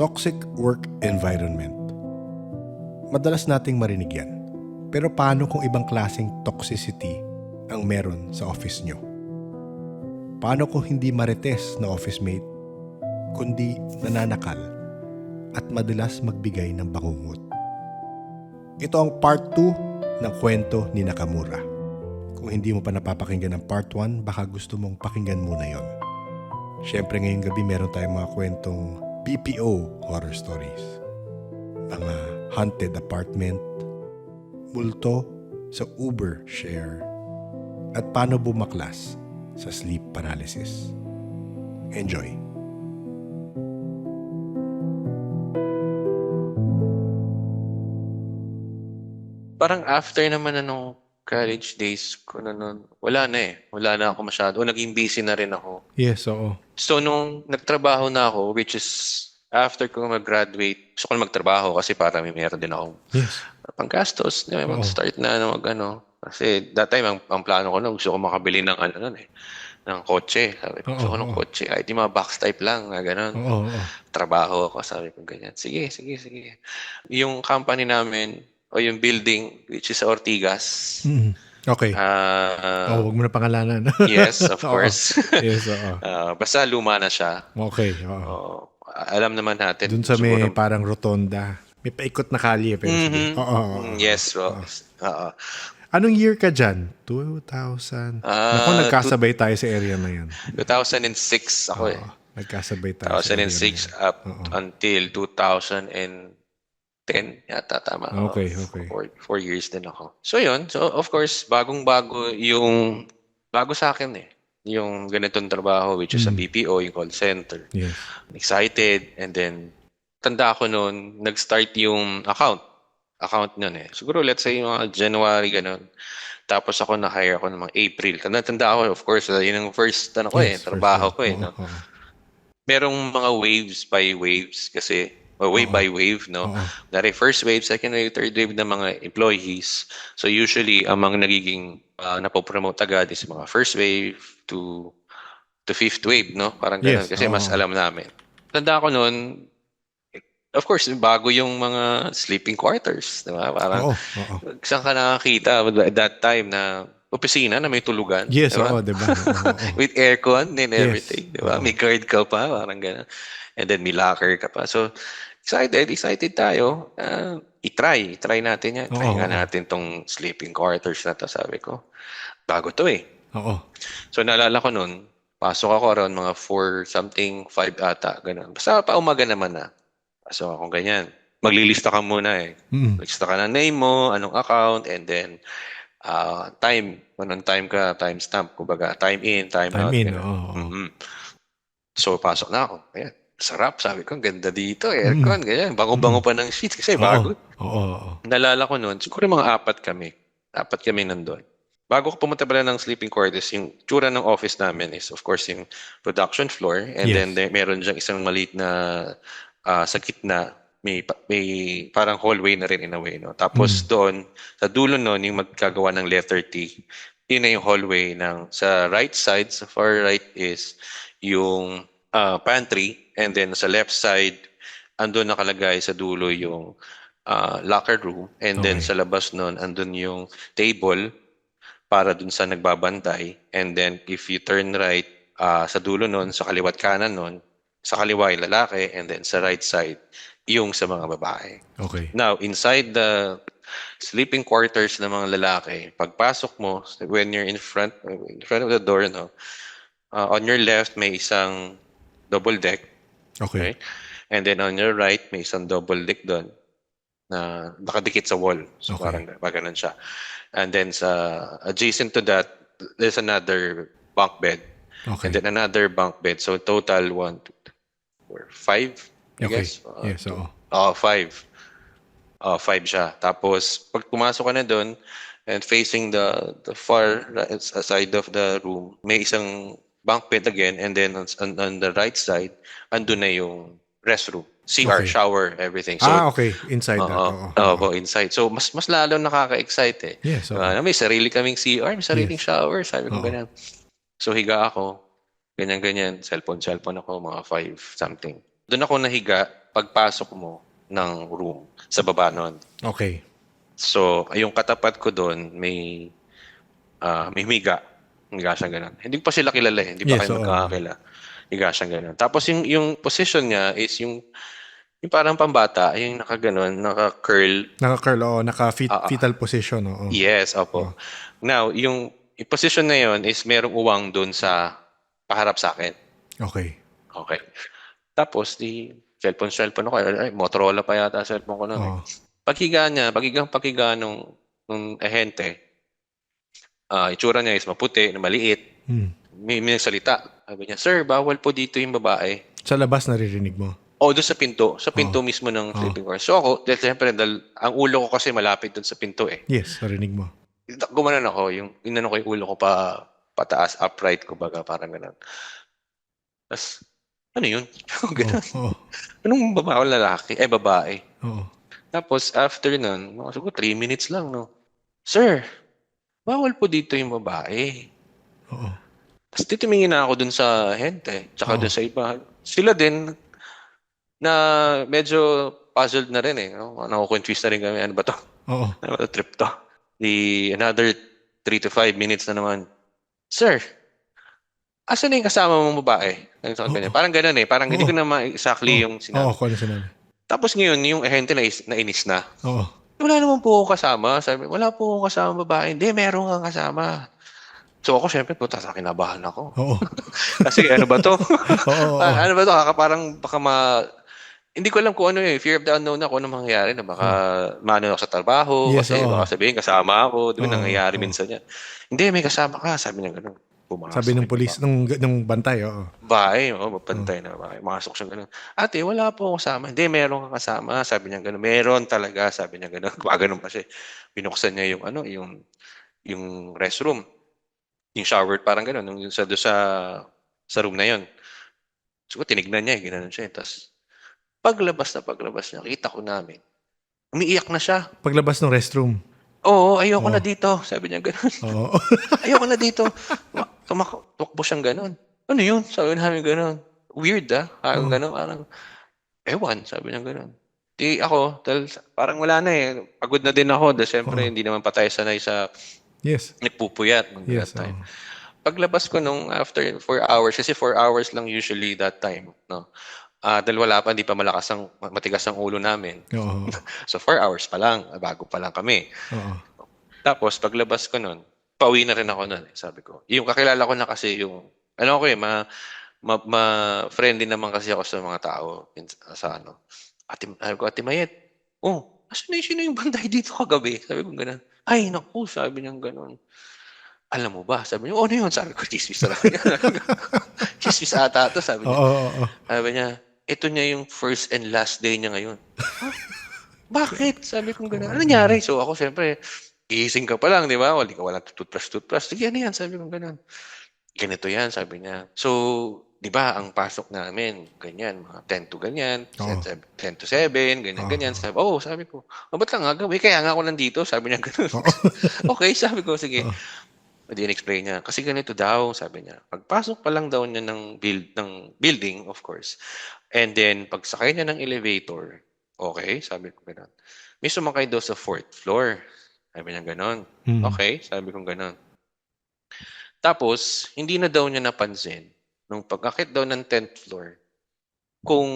Toxic work environment. Madalas nating marinig yan. Pero paano kung ibang klaseng toxicity ang meron sa office nyo? Paano kung hindi marites na office mate, kundi nananakal at madalas magbigay ng bangungot? Ito ang part 2 ng kwento ni Nakamura. Kung hindi mo pa napapakinggan ang part 1, baka gusto mong pakinggan muna yon. Siyempre ngayong gabi meron tayong mga kwentong BPO horror stories. Mga haunted apartment, multo sa Uber share, at paano bumaklas sa sleep paralysis. Enjoy! Parang after naman nung college days ko na nun, wala na eh. Wala na ako masyado. Naging busy na rin ako. Yes, oo. So, nung nagtrabaho na ako, which is after ko mag-graduate, gusto ko na magtrabaho kasi para may meron din akong Yes. panggastos. Mag-start na Kasi that time, ang plano ko na, gusto ko makabili ng ng kotse. Sabi ko, gusto ko ng kotse. Ay, di mga box type lang, gano'n. Oo. Trabaho ako, sabi ko ganyan. Sige. Yung company namin, o yung building, which is sa Ortigas. Okay. Huwag mo na pangalanan. Yes, of course. Yes, oo. Basta luma na siya. Okay, oo. Alam naman natin. Doon sa may parang rotonda. May paikot na kalye. Pero sige. Oo. Yes, bro. Anong year ka dyan? 2000? Naku, nagkasabay tayo sa area na yan. 2006 ako eh. Nagkasabay tayo sa area na 2006 up until 2010 yata, tama. Okay. 4 years din ako. So yun, of course, bagong-bago yung bago sa akin eh. Yung ganitong trabaho, which is a BPO, yung call center. Yes. Excited, and then tanda ko noon, nag-start yung account nun eh. Siguro let's say mga January ganun. Tapos ako na-hire ako ng mga April. Tanda ako, of course, yun ang first trabaho ko eh. No? Merong mga waves by waves kasi wave by wave, no? Dari first wave, second wave, third wave ng mga employees. So usually, ang mga nagiging napopromote agad is mga first wave to fifth wave, no? Parang ganun. Kasi mas alam namin. Tanda ko noon, of course, bago yung mga sleeping quarters, di ba? Parang, saan ka nakakita at that time na opisina na may tulugan? Yes, diba? Diba? With aircon and everything, di ba? May guard ka pa, parang gano'n. And then may locker ka pa. So, excited tayo. I-try natin yan. Try nga natin tong sleeping quarters na to, sabi ko. Bago to eh. So, naalala ko nun, pasok ako around mga 4 something, 5 ata, gano'n. Basta pa umaga naman na. Pasok ako ganyan. Maglilista ka muna eh. Maglilista ka ng name mo, anong account, and then time. Anong time ka, timestamp. Kumbaga, time in, time out. So, pasok na ako. Ayan. Sarap, sabi ko, ganda dito, aircon, ganyan. Bango-bango pa ng sheets kasi bago. Nalala ko noon, siguro mga 4 kami. 4 kami nandun. Bago ko pumunta pala ng sleeping quarters, yung tsura ng office namin is, of course, yung production floor. And then, meron diyang isang maliit na sa gitna, may parang hallway na rin in a way. No? Tapos doon, sa dulo noon, yung magkagawa ng letter T, yun na yung hallway sa right side, sa far right is yung pantry, and then sa left side, andun nakalagay sa dulo yung locker room, and then sa labas nun, andun yung table para dun sa nagbabantay, and then if you turn right, sa dulo nun, sa kaliwat kanan nun, sa kaliwa yung lalaki, and then sa right side, yung sa mga babae. Okay. Now, inside the sleeping quarters ng mga lalaki, pagpasok mo, when you're in front of the door, no, on your left, may isang double deck. Okay. And then on your right, may isang double deck doon na nakadikit sa wall. So parang ganun siya. And then adjacent to that, there's another bunk bed. Okay. And then another bunk bed. So total 1, 2, 3, 4, 5, I guess. Yes, 5. 5 siya. Tapos pag pumasok ka na doon and facing the far side of the room, may isang bunk bed again, and then on the right side, andun na yung restroom. CR, shower, everything. So, okay. Inside that. Inside. So, mas lalo nakaka-excite eh. Yes, may sarili kaming CR, may sariling shower. Sabi ko ganyan. So, higa ako. Ganyan-ganyan. Cellphone ako, mga 5 something. Doon ako nahiga. pagpasok mo ng room sa baba nun. Okay. So, yung katapat ko doon, may higa. Higa siya ganun. Hindi ko pa sila kilala eh. Hindi pa Yes, kayo oo. magkakakila. Higa siya ganun. Tapos yung position niya is yung parang pambata, yung nakaganon, naka-curl. Naka-curl, oo. Ah, ah, Naka-fetal position, oo. yes, Oo. opo. Now, yung position na yun is merong uwang doon sa paharap sa akin. Okay. Okay. Tapos, cellphone ako. Ay, Motorola pa yata cellphone ko noon eh. Oo. Paghiga niya, paghiga nung ahente, itsura niya is maputi, na maliit. Hmm. May nagsalita. Sabi niya, "Sir, bawal po dito yung babae." Sa labas naririnig mo. O, doon sa pinto. Sa Oo. pinto mismo ng Oo. sleeping quarters. So ako, dahil siyempre, ang ulo ko kasi malapit doon sa pinto eh. Yes, narinig mo. Gumanon ako, inano ko yung ulo ko pataas, upright, kumbaga, parang gano'n. Tapos, ano yun? Oo. Ganun. Oo. Anong babae o lalaki? Babae. Oo. Tapos, after nun, mga siguro 3 minutes lang, no? "Sir, bawal po dito yung babae." Oo. Tapos titumingin na ako dun sa hente, tsaka Oo. dun sa iba. Sila din, na medyo puzzled na rin eh. No? Nakukonfuse na rin kami. Ano ba to? Oo. Ano ba to trip to? Another 3 to 5 minutes na naman. "Sir, asan na yung kasama mong babae?" Oo. Parang ganun eh. Parang hindi Oo. ko na exactly Oo. yung Oo, sinabi. kung ano sinabi. Tapos ngayon, yung ahente nainis na. Oo. "Wala naman po ako kasama." Sabi, "Wala po akong kasama babae." "Hindi, meron kang kasama." So ako syempre, puta, sa kinabahan ako. Oo. Kasi ano ba to? Oo. Oo. Ano ba to? Parang baka hindi ko alam kung ano eh. Fear of the unknown ako, ano mangyayari na baka Oo. maano ako sa trabaho Yes, kasi oo. baka sabihin kasama ako. Di ba Oo. nangyayari Oo. minsan yan? "Hindi, may kasama ka." Sabi niya ganun. Sabi Pumasok ng yung pulis, nung bantay, oo. babae. Oo. Mapantay na babae. Masok siya ganun. "Ate, wala po akong kasama." "Hindi, meron kang kasama." Sabi niya ganun. "Meron talaga." Sabi niya ganun. Gumaganon pa siya. Binuksan niya yung restroom. Yung shower, parang ganun. Yung sa room na yun. So, tinignan niya, ginanon siya. Tapos, paglabas niya, kita ko namin. Umiiyak na siya. Paglabas ng restroom. "Oo, ayoko Oo. na dito." Sabi niya gano'n. Oo. "Ayoko na dito." Tumakbo siyang gano'n. "Ano yun?" Sabi namin gano'n. "Weird, parang Oo. gano'n, parang ewan." Sabi niya gano'n. 'Di ako, dahil parang wala na eh, pagod na din ako dahil siyempre Oo. hindi naman pa tayo sanay sa Yes. nagpupuyat that Yes, time. oo. Paglabas ko nung after 4 hours, kasi 4 hours lang usually that time, 'no? Dahil hindi pa matigas ang ulo namin. Oo. So 4 hours pa lang, bago pa lang kami. Oo. Tapos paglabas ko nun, pauwi na rin ako nun eh, sabi ko. Yung kakilala ko na kasi yung, ano ko eh, friendly naman kasi ako sa mga tao, sa ano. Sabi ko, "Ate Mayet, sino yung bantay dito kagabi?" Sabi ko gano'n. "Ay naku," sabi niya gano'n. "Alam mo ba?" Sabi niya, "Ano yun?" Sabi ko, "Tsismis na lang yan." "Tsismis ata 'to," sabi niya. Oo, oo. Sabi niya, "Ito niya yung first and last day niya ngayon." "Ha? Bakit?" Sabi ko gano'n. Oo. "Ano nangyari?" So ako siyempre, gising ka pa lang, 'di ba? Walang toothbrush. "Sige, ano yan?" Sabi ko gano'n. "Ganito yan," sabi niya. "So, 'di ba ang pasok namin ganyan, mga 10 to ganyan, Oo. 10 to 7, ganyan, Oo. ganyan." Sabi, "Oo," sabi ko. "Ba't ang aga?" Kaya nga ako nandito." Sabi niya gano'n. Oo. "Okey," sabi ko, "sige." Oo. Di in-explain niya, kasi ganito daw, sabi niya. Pagpasok pa lang daw niya ng building, of course, and then pagsakay niya ng elevator, "Okay," sabi ko gano'n. "May sumakay daw sa 4th floor." Sabi niya gano'n. Mm. "Okay," sabi kong gano'n. Tapos hindi na daw niya napansin nung pag-akyat daw ng 10th floor kung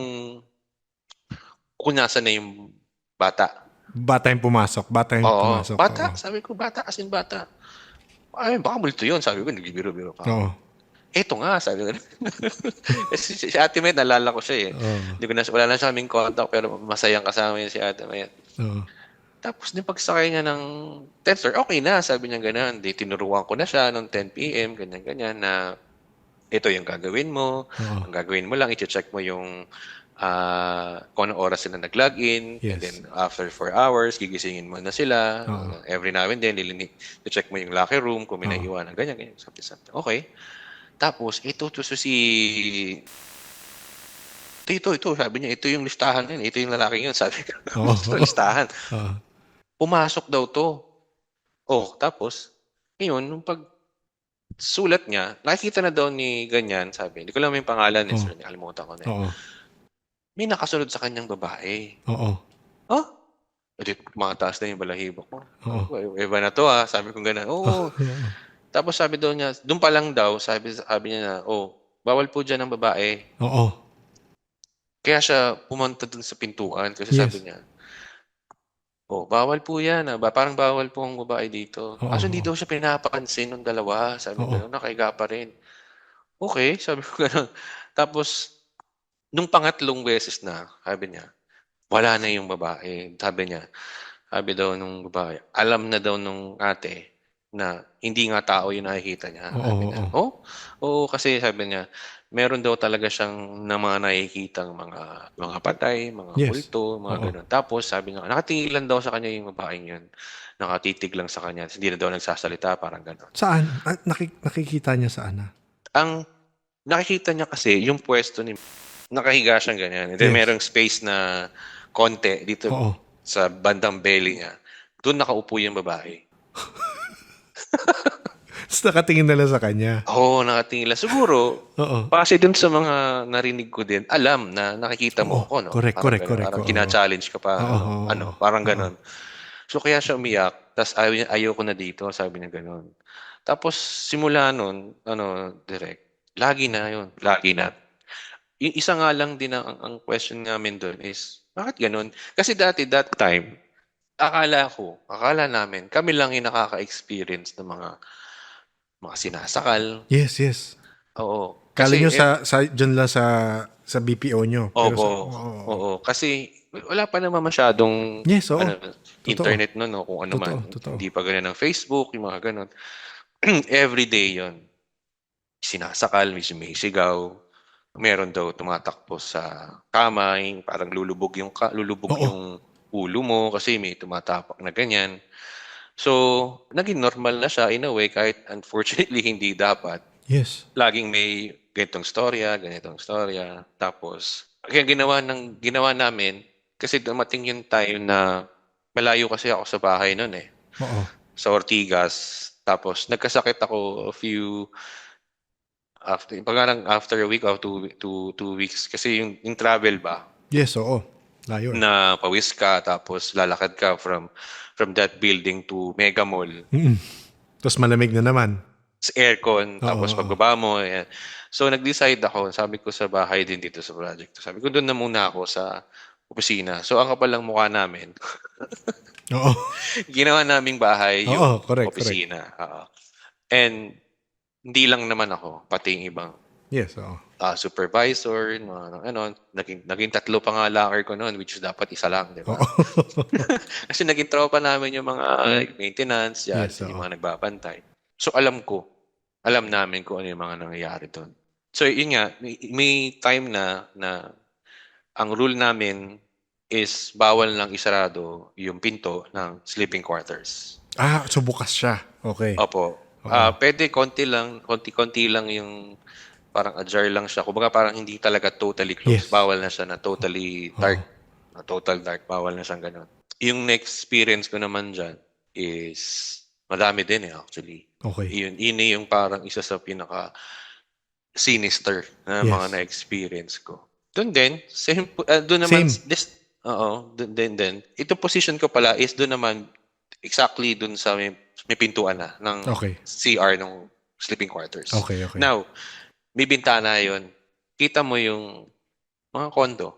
nasaan na yung bata. Bata yung pumasok. Bata yung Oo, pumasok. Oo. bata, sabi ko, "Bata, as in bata." "Ay, baka multo yun," sabi ko, nagbibiro-biro pa ako. Oo. "Eto nga," sabi ko. Kasi si Ate Met, naalala ko siya eh. Oo. Hindi ko na, wala na siya kaming contact, pero masayang kasama yun si Ate Met. Oo. Tapos din pagsakay niya ng 10th floor, okay na, sabi niya gano'n. Di tinuruan ko na siya nung 10 PM, ganyan-ganyan, na ito yung gagawin mo. Oo. Ang gagawin mo lang, i-check mo yung kung anong oras sila nag-login, and then Yes. after 4 hours, gigisingin mo na sila. Oo. Every now and then, i-check mo yung locker room kung may Oo. naiiwanan, ganyan, something, something. Okay. Tapos itutuso ito, sabi niya, "Ito yung listahan na yun, ito yung lalaking yun," sabi ko. Oo. Ito listahan. Oo. Pumasok daw 'to. Tapos ngayon nung pagsulat niya, nakikita na daw ni ganyan, sabi, hindi ko alam yung pangalan eh, Oo. sorry, nakalimutan ko na eh. Oo. may nakasunod sa kanyang babae. Oo. Oh, edi tumataas na yung balahibo ko. Oo. Iba na 'to, sabi kong gano'n. Oo. Tapos sabi daw niya, do'n pa lang daw sabi niya na, "Oh, bawal po diyan ang babae." Oo. Kaya siya pumunta do'n sa pintuan kasi sabi Yes. niya, "Oh, bawal po 'yan, parang bawal po ang babae dito." Oo, Kaso hindi oo. daw siya pinapansin nung dalawa, sabi Oo. gano'n, nakahiga pa rin. "Okey," sabi ko gano'n. Tapos nung pangatlong beses na, sabi niya, wala na yung babae. Sabi daw nung babae, alam na daw nung ate na hindi nga tao yung nakikita niya. Oo, Sabi niya, oo. "Oh?" Oo, kasi sabi niya, meron daw talaga siyang na mga nakikitang mga patay, mga Yes. multo, mga Oo. gano'n. Tapos sabi niya, nakatingin lang daw sa kanya yung babaeng yun. Nakatitig lang sa kanya, hindi na daw nagsasalita, parang gano'n. Saan? Nakikita niya saan na? Ang nakikita niya kasi yung puwesto ni nakahiga siyang ganyan, and then Yes. merong space na konti dito Oo. sa bandang belly niya, dun nakaupo yung babae. Ta's nakatingin na lang sa kanya. Oo, nakatingin lang. Siguro, Oo. base dun sa mga narinig ko din, alam na nakikita Oo. mo ako 'no, Correct, parang correct, gano'n. correct. Parang Oo. challenge ka pa Oo, ano, oo, parang oo. gano'n. So, kaya siya umiyak ta's ayaw niya, "Ayoko na dito," sabi niya gano'n. Tapos simula nun ano, direk, lagi na yun, lagi na. Yung isa nga lang din ang question namin dun is, bakit gano'n? Kasi dati that time, akala namin kami lang yung nakaka-experience ng mga sinasakal, Yes, yes. oo. Akala Kasi niyo sa diyan lang sa BPO niyo, pero opo, sa oo, oo. oo. Kasi wala pa naman masyadong Yes, oo. ano, Totoo. internet nun 'no, kung ano man. Totoo, totoo. Hindi pa ganun ang Facebook, yung mga gano'n. Everyday yun. Sinasakal, may sumisigaw, meron daw tumatakbo sa kama, yung parang lulubog Oo. yung ulo mo kasi may tumatapak na ganyan. So, naging normal na siya in a way kahit unfortunately hindi dapat. Yes. Laging may ganitong storya. Tapos kaya ginawa namin kasi dumating yung time na malayo kasi ako sa bahay nun, eh, Oo. sa Ortigas. Tapos nagkasakit ako after a week or two weeks kasi yung travel ba Yes, oo. Layo, eh. na pawis ka tapos lalakad ka from that building to Mega Mall. Ta's malamig na naman. Sa aircon, Oo, tapos oo. pagbaba mo, ayan. So, nag-decide ako, sabi ko sa bahay din dito sa project, sabi ko, doon na muna ako sa opisina. So, ang kapal ng mukha namin, Oo. ginawa naming bahay Oo, yung correct, correct. opisina. Oo. And hindi lang naman ako, pati yung ibang Yes, oo. supervisor, mga ano, naging tatlo pa nga locker ko noon, which is dapat isa lang, di ba? Oo. Kasi naging tropa namin yung mga maintenance, yan, Yes, yung oo. mga nagbabantay. So, alam namin kung ano yung mga nangyayari do'n. So, yun nga, may time na ang rule namin is bawal lang isarado yung pinto ng sleeping quarters. So bukas siya. Okey. Opo. Oo. Puwede konti-konti lang yung parang ajar lang siya. Kumbaga parang hindi talaga totally closed. Yes. Bawal na siya na totally Oo. dark, na total dark. Bawal na siyang gano'n. Yung na-experience ko naman diyan is madami din, actually. Okey. Yun yung parang isa sa pinaka sinister na mga Yes. na-experience ko. Dun din, dun naman Same. oo, dun din. Ito position ko pala is dun naman exactly dun sa may pintuan na ng Okey. CR nung sleeping quarters. Okey, okey. Now, may bintana yun. Kita mo yung mga condo.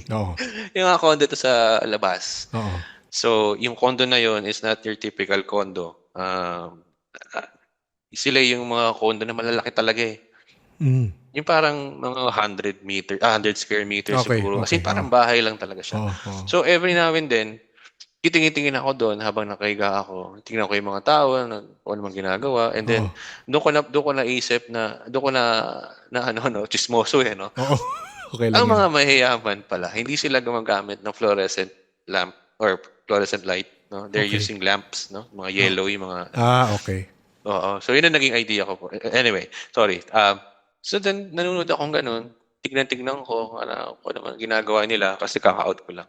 Oo. Yung mga condo to sa labas. Oo. So, yung condo na yun is not your typical condo. Ah, sila yung mga condo na malalaki talaga, eh. Yung parang mga 100 square meters Okey, siguro. As okey. in Oo. parang bahay lang talaga siya. Oo, oo. So, every now and then, titingin-tingin ako doon habang nakahiga ako. Tingnan ko yung mga tao na kung ano mang ginagawa. And then, Oo. doon ko naisip doon ko na ano, no, chismoso, eh, no? Oo. Okey lang Ang yun. mga mayayaman pala, hindi sila gumagamit ng fluorescent lamp or fluorescent light, no? They're Okey. using lamps, no? Mga Oh. yellow, yung mga Okey. oo. So, yun ang naging idea ko po. Anyway, sorry. So then nanonood akong gano'n, tignan-tignan ko kung ano man ginagawa nila kasi kaka-out ko lang.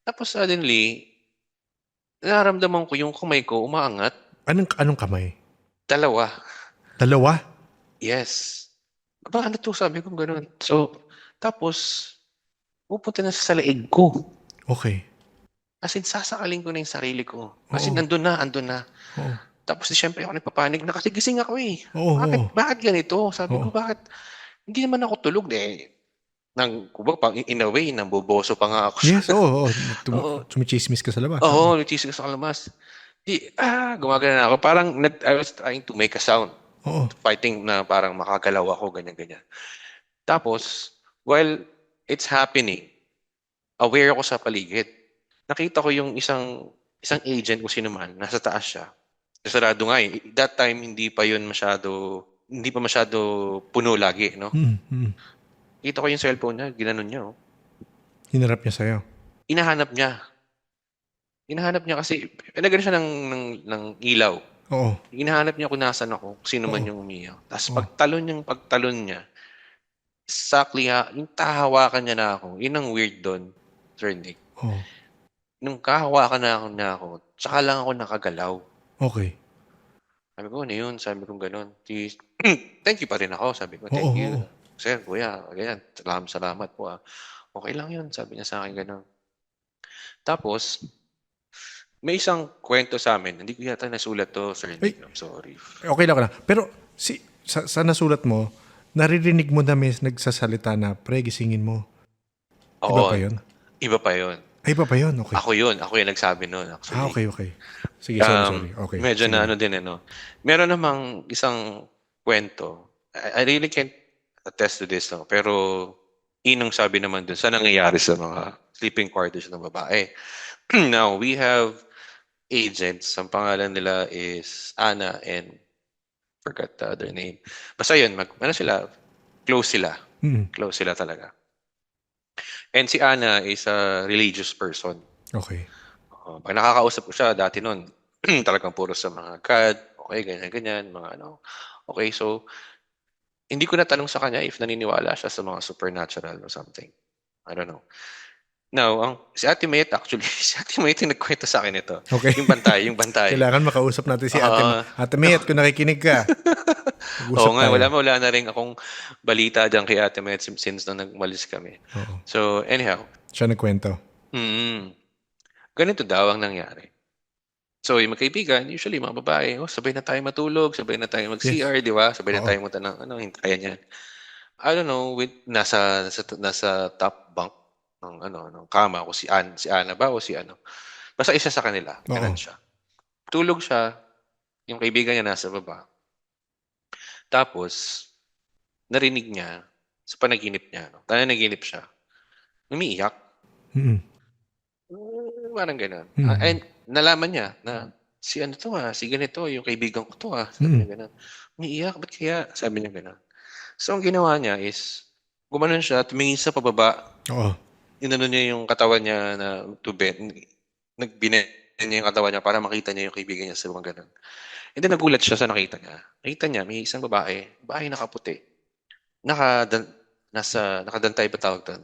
Tapos suddenly, nararamdaman ko yung kamay ko umaangat, Anong kamay? dalawa. Dalawa? Yes. "Aba, ano 'to?" sabi kong gano'n. So, tapos pupunta na sa leeg ko. Okay. As in, sasakalin ko na yung sarili ko. As in, Oo. andun na, andun na. Oo. Tapos siyempre ako nagpapanik na kasi gising ako eh. Oo, oo. Bakit ganito? Sabi Oo. ko, bakit? Hindi naman ako tulog eh. Kumbaga, in a way, namboboso pa nga ako. Yes, oo, oo. Oo, Tsumichismis ka sa labas. Oo. oo, nagchismis sa kalamas. Gumagana na ako. Parang I was trying to make a sound. Oo. Fighting na parang makagalaw ako, ganyan-ganyan. Tapos, while it's happening, aware ako sa paligid. Nakita ko yung isang agent kung sino man, nasa taas siya. Sarado nga eh. That time, hindi pa masyado puno lagi, no? Mm. Kita ko yung cellphone niya, ginanon niya, oh. Hinarap niya sa'yo. Hinahanap niya. Hinahanap niya kasi, pinagano siya ng ilaw. Oo. Hinahanap niya kung nasan ako, kung sino man Oo. yung umiyaw. Tapos Oo. pagtalon niya, exactly yung tahawakan niya na ako, yun ang weird doon, Sir Nick. Oo. Nung kahawakan na ako, tsaka lang ako nakagalaw. Okay. Sabi ko, ano yun? Sabi ko gano'n. Thank you pa rin ako. Sabi ko, Oo, thank you. oo. Sir, kuya, ganyan. Salamat po ah. Okay lang yun. Sabi niya sa akin gano'n. Tapos, may isang kwento sa amin. Hindi ko yata nasulat to, Sir Ay, Nick. I'm sorry. okay lang, okay lang. Pero sa nasulat mo, naririnig mo na may nagsasalita na, pre, gisingin mo. Iba Oo, pa yun? iba pa yun. Ay, iba pa yun? Okay. Ako yung nagsabi nun, actually. Okay. Sige, sorry. Okay. Medyo Sige. na ano din, ano. Meron namang isang kwento. I really can't attest to this, no? Pero inong sabi naman dun sa nangyayari sa mga sleeping quarters ng babae. Now, we have agents. Ang pangalan nila is Ana and forgot the other name. Basta yun, ano sila? Close sila. Mm. Close sila talaga. And si Ana is a religious person. Okay. Pag nakakausap ko siya dati noon, talagang puro sa mga God, okay, ganyan, mga ano. Okay, so, hindi ko natanong sa kanya if naniniwala siya sa mga supernatural or something. I don't know. Now, si Ate Mayet actually, si Ate Mayet yung nagkwento sa akin ito. Okay. Yung bantay. Kailangan makausap natin si Ah. Ate Mayet kung nakikinig ka. Mag-usap Oo nga, tayo. wala na rin akong balita dyan kay Ate Mayet since na nagmalis kami. Oo. So, anyhow. Siya nagkwento. Ganito daw ang nangyari. So, yung magkaibigan, usually mga babae, sabay na tayo matulog, sabay na tayo mag-CR, di ba? Sabay na tayo munta ng hintayan yan. I don't know, nasa top bunk ng kama ko si Ana ba o si ano. Basta isa sa kanila, ganun siya. Tulog siya, yung kaibigan niya nasa baba. Tapos, narinig niya, sa panaginip niya, nanaginip siya, umiiyak. Parang gano'n. And nalaman niya na si ano to si ganito, yung kaibigan ko to sabi niya gano'n. Umiiyak, ba't kaya? Sabi niya gano'n. So, ang ginawa niya is, gumanon siya, tumingin sa pababa. Oo. Inano niya yung katawan niya na to bed. Nagbinan niya yung katawan niya para makita niya yung kaibigan niya sa mga gano'n. And then nagulat siya sa nakita niya. Nakita niya, may isang babae nakaputi. Nakadantay ba tawag doon?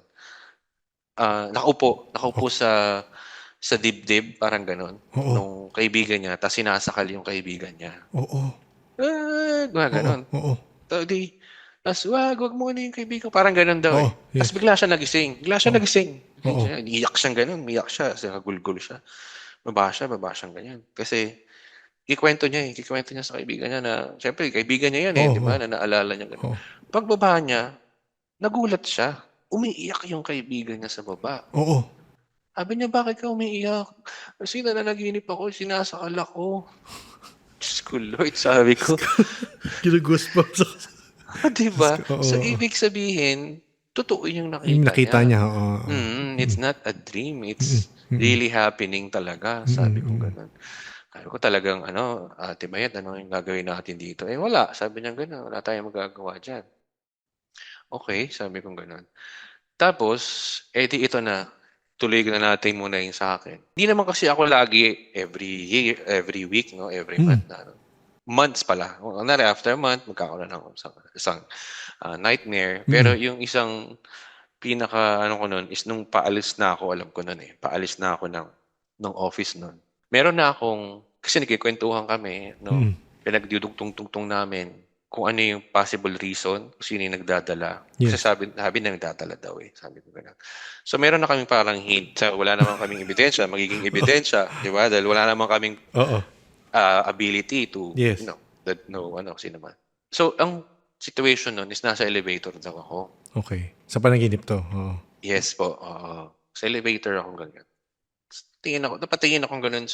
Nakaupo sa dibdib, parang gano'n, nung kaibigan niya, tapos sinasakal yung kaibigan niya. Oo. Gano'n. Oo. Tapos, wag mo na yung kaibigan. Parang gano'n daw eh. Tapos bigla siya nagising. Iyak siyang gano'n. Umiyak siya. Kasi nagulgul siya. Baba siyang ganyan. Kasi, kikwento niya sa kaibigan niya na, syempre, kaibigan niya yan eh, di ba? Na naalala niya gano'n. Pagbaba niya, nagulat siya. Umiiyak yung kaibigan niya sa baba. Oo. Sabi niya, bakit ka umiiyak? Kasi nananaginip ako, sinasakal ako. Diyos ko, Lord, sabi ko. Gina-goosebumps ako. Diba? So, ibig sabihin, totoo yung nakita niya. It's not a dream. It's really happening talaga. Sabi ko ganun. Sabi ko talagang, Ate Mayet, ano yung gagawin natin dito? Wala. Sabi niya ganun. Wala tayong magagawa dyan. Okay, sabi ko ganun. Tapos, ito na. Tuloy na natin muna yung sa akin. Hindi naman kasi ako lagi every week, no, every month na. Months pala. After a month, magkakaroon ng isang nightmare. Pero yung isang pinaka ko nun is nung paalis na ako, alam ko nun eh. Paalis na ako ng office nun. Meron na akong, kasi nagkikwentuhan kami, no, pinagdudugtong-tungtong namin kung ano yung possible reason, kung sino yung nagdadala. Kasi Yes. sabi na nagdadala daw eh. Sabi ko ganun. So meron na kaming parang hint. So, wala naman kaming ebidensya, magiging ebidensya, di ba? Dahil wala naman kaming Oo. ability to, Yes. sino man. So, ang situation nun is nasa elevator daw ako. Okay. Sa panaginip to. Oo. Yes po, sa elevator akong ganyan. Napatingin akong ganun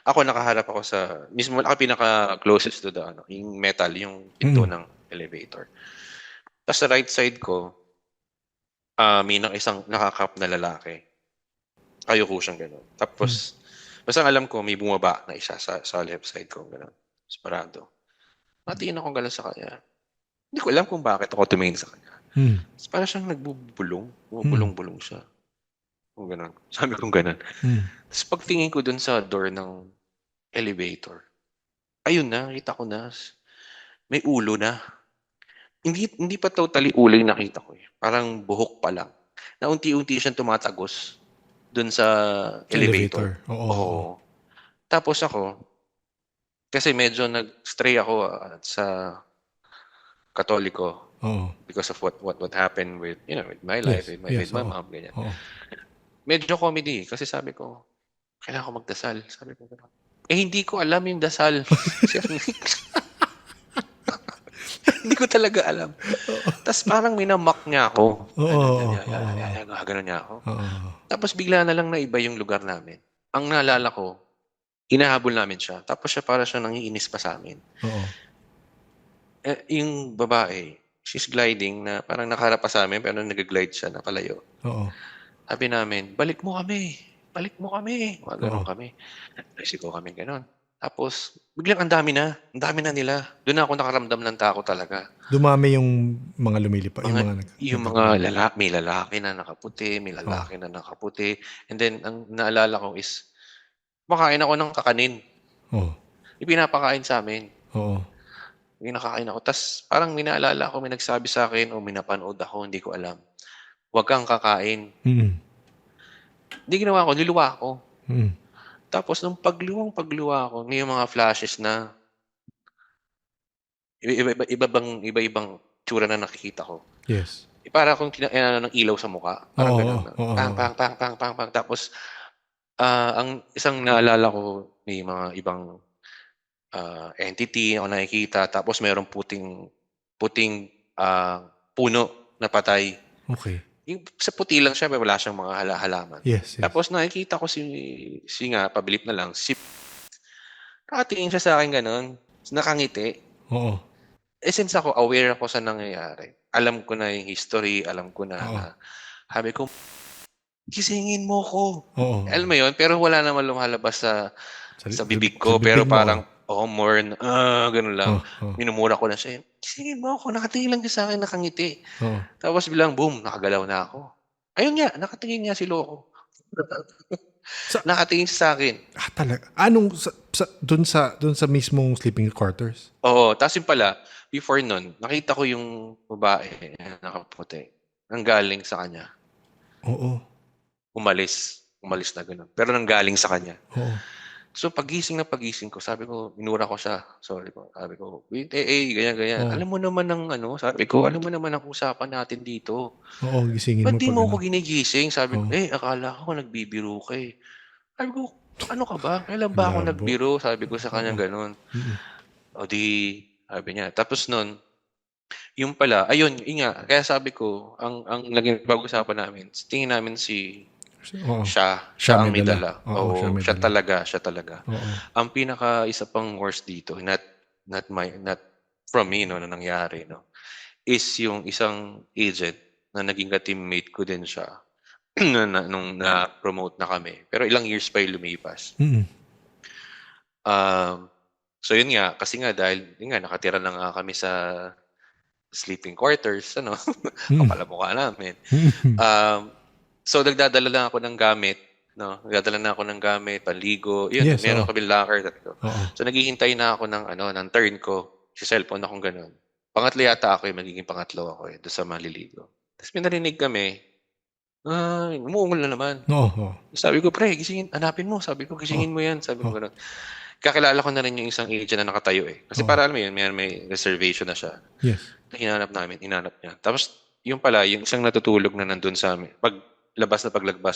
ako nakaharap ako mismo ako pinaka-closest to yung metal, yung pinto ng elevator. Tapos sa right side ko, may isang nakakap na lalaki. Ayoko siyang ganun. Tapos, basta alam ko, may bumaba na isa sa left side ko, ganun. Parado. Natingin akong ganun sa kanya. Hindi ko alam kung bakit ako tumingin sa kanya. Tapos parang siyang nagbubulong. Bumubulong-bulong siya. Kung ganun. Sabi kong ganun. Tapos pagtingin ko dun sa door ng elevator, ayun na, nakita ko na. May ulo na. Hindi pa totally ulo yung nakita ko eh. Parang buhok pa lang. Na unti-unti siyang tumatagos dun sa elevator. Oo. Tapos ako, kasi medyo nag-stray ako sa Katoliko because of what happened with my life, with my mom, ganyan. Medyo comedy kasi sabi ko, kailangan ko magdasal. Sabi ko gano'n. Hindi ko alam yung dasal. Hindi ko talaga alam. Tapos parang minamock niya ako. Gano'n niya ako. Tapos bigla na lang naiba yung lugar namin. Ang naalala ko, hinahabol namin siya. Tapos para siya nangiinis pa sa amin. Yung babae, she's gliding na parang nakaharap pa sa amin pero nag-glide siya na palayo. Sabi namin, balik mo kami. Balik mo kami. Gano'n kami. Naisiko kami gano'n. Tapos, biglang ang dami na nila. Doon ako nakaramdam ng takot talaga. Dumami yung mga lumilipa. May lalaki na nakaputi, may lalaki na nakaputi. And then, ang naalala ko is, makain ako ng kakanin. Ipinapakain sa amin. Yung nakakain ako. Tapos, parang minaalala ko, may nagsabi sa akin, o minapanood ako, hindi ko alam. Huwag kang kakain. Hindi ginawa ko, niluwa ako. Tapos, nung pagluwa ko, may mga flashes na iba-ibang tsura na nakikita ko. Yes. Para akong ng ilaw sa mukha. Parang gano'n. Pang. Tapos, ang isang naalala ko, may mga ibang entity ako nakikita. Tapos, mayroong puting puno na patay. Okay. Yung sa puti lang siya, wala siyang mga halaman. Yes. Tapos nakikita ko pabilip na lang, nakatingin siya sa akin ganun, nakangiti. Since ako, aware ako sa nangyayari. Alam ko na yung history, alam ko na, sabi ko, gisingin mo ko. Alam mo yun, pero wala naman lumalabas sa bibig ko, pero parang, more, ganun lang. Minumura ko na siya, gisingin mo ako, nakatingin lang siya sa akin, nakangiti. Tapos bilang, boom, nakagalaw na ako. Ayun nga, nakatingin nga si Loco. Nakatingin siya sa akin. Talaga? Anong, dun sa mismong sleeping quarters? Oo, tapos yung pala, before nun, nakita ko yung babae, nakaputi, nanggaling sa kanya. Umalis na gano'n. Pero nanggaling sa kanya. So, pagising ko, sabi ko, minura ko siya. Sabi ko, wait, ganyan. Alam mo naman sabi ko, alam mo naman ang usapan natin dito. Gisingin mo. Ba't di mo ako ginigising? Sabi ko, akala ko nagbibiro ka eh. Sabi ko, ano ka ba? Kailan ba ako nagbiro? Sabi ko sa kanya gano'n. O di, sabi niya. Tapos nun, yung pala, ayun, kaya sabi ko, ang naging pag-usapan namin, tingin namin siya ang may dala. Siya talaga. Ang isa pang worst dito, not from me, na nangyari, is yung isang agent na naging ka-teammate ko din siya nung na-promote na kami. Pero ilang years pa yung lumipas. So yun nga, kasi nga dahil nakatira na nga kami sa sleeping quarters, kapalamukha namin. So, nagdadala na ako ng gamit, panligo. Yun, meron kami locker. So, naghihintay na ako ng turn ko. Si cellphone akong ganun. Pangatlo yata ako magiging pangatlo ako doon sa maliligo. Tapos may narinig kami, umuungol na naman. Sabi ko, pre, gisingin, hanapin mo. Sabi ko, gisingin mo yan. Sabi ko ganun. kakilala ko na rin yung isang agent na nakatayo eh. Kasi Oo. para alam mo yun, may reservation na siya. Yes. Hinanap namin, hinanap niya. Tapos, yung pala, yung isang natutulog na nandun sa amin, paglabas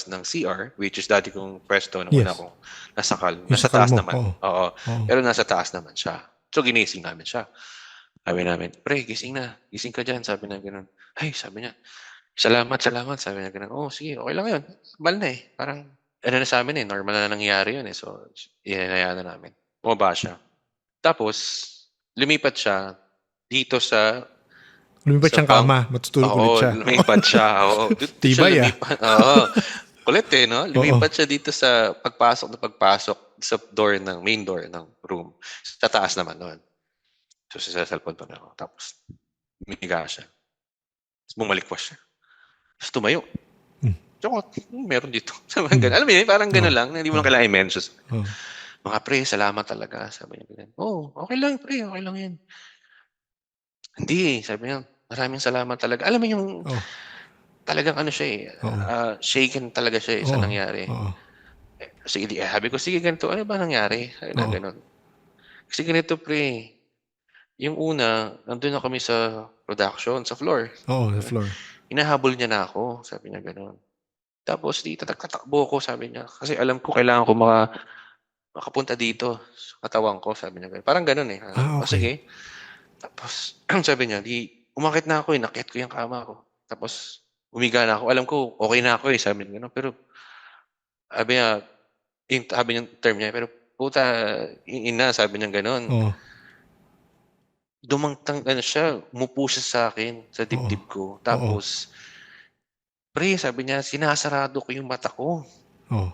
ng CR, which is dati kong pwesto nung una Yes. kong nasakal, Yung nasa sakal taas mo. naman. Oo. Oo. Oo. Pero nasa taas naman siya. So, ginising namin siya. Sabi namin, pre, gising na. Gising ka dyan. Sabi na gano'n. Ay, sabi niya, salamat, salamat. Sabi niya gano'n. Oh, sige, okay lang yun. Mal na eh. Parang, ano na sa amin eh, normal na nangyari yun eh. So, inanayaan na namin. Bumaba siya. Tapos, lumipat siya dito Lumipat sa siyang bank. kama. Matutulog ulit Oo, siya. lumipat siya. Oo, dito siya Tibay lumipat. Oo. Kulit eh, no? Oo. Lumipat siya dito sa pagpasok sa main door ng room. Sa taas naman nun. So, sa cellphone pa na ako. Tapos, humiga siya. Tapos bumalik pa siya. Tapos tumayo. Hmm. Tsaka, meron dito. Sabi ganun. Alam mo yun, parang gano'n lang. Hindi mo na kailangan i-mention. Oo. Mga pre, salamat talaga. Sabi niya ganun. Oh, okay lang pre, okay lang yan. Hindi, sabi niya, maraming salamat talaga. Alam mo yung Oo. talagang ano siya eh, Oo. shaken talaga siya eh sa Oo. nangyari. Oo. Sige, sabi ko, sige ganito, ano ba nangyari? Sabi na Oo. ganun. Kasi ganito pre, yung una, nandun na kami sa production, sa floor. Oo, the floor. Hinahabol niya na ako, sabi niya ganun. Tapos di tatakbo ko, sabi niya. Kasi alam ko kailangan ko makapunta dito sa katawan ko, sabi niya ganun. Parang ganun eh. O Okay. sige. Tapos sabi niya, umakit na ako eh, nakit ko yung kama ko. Tapos umiga na ako. Alam ko, okay na ako eh, sabi niya gano'n. Pero sabi niya, sabi niya term niya, pero puta, ina, sabi niya gano'n. Oo. Dumangtang ano siya, umupo siya sa akin, sa Oo. dibdib ko. Oo. Tapos, pre, sabi niya, sinasarado ko yung mata ko. Oo.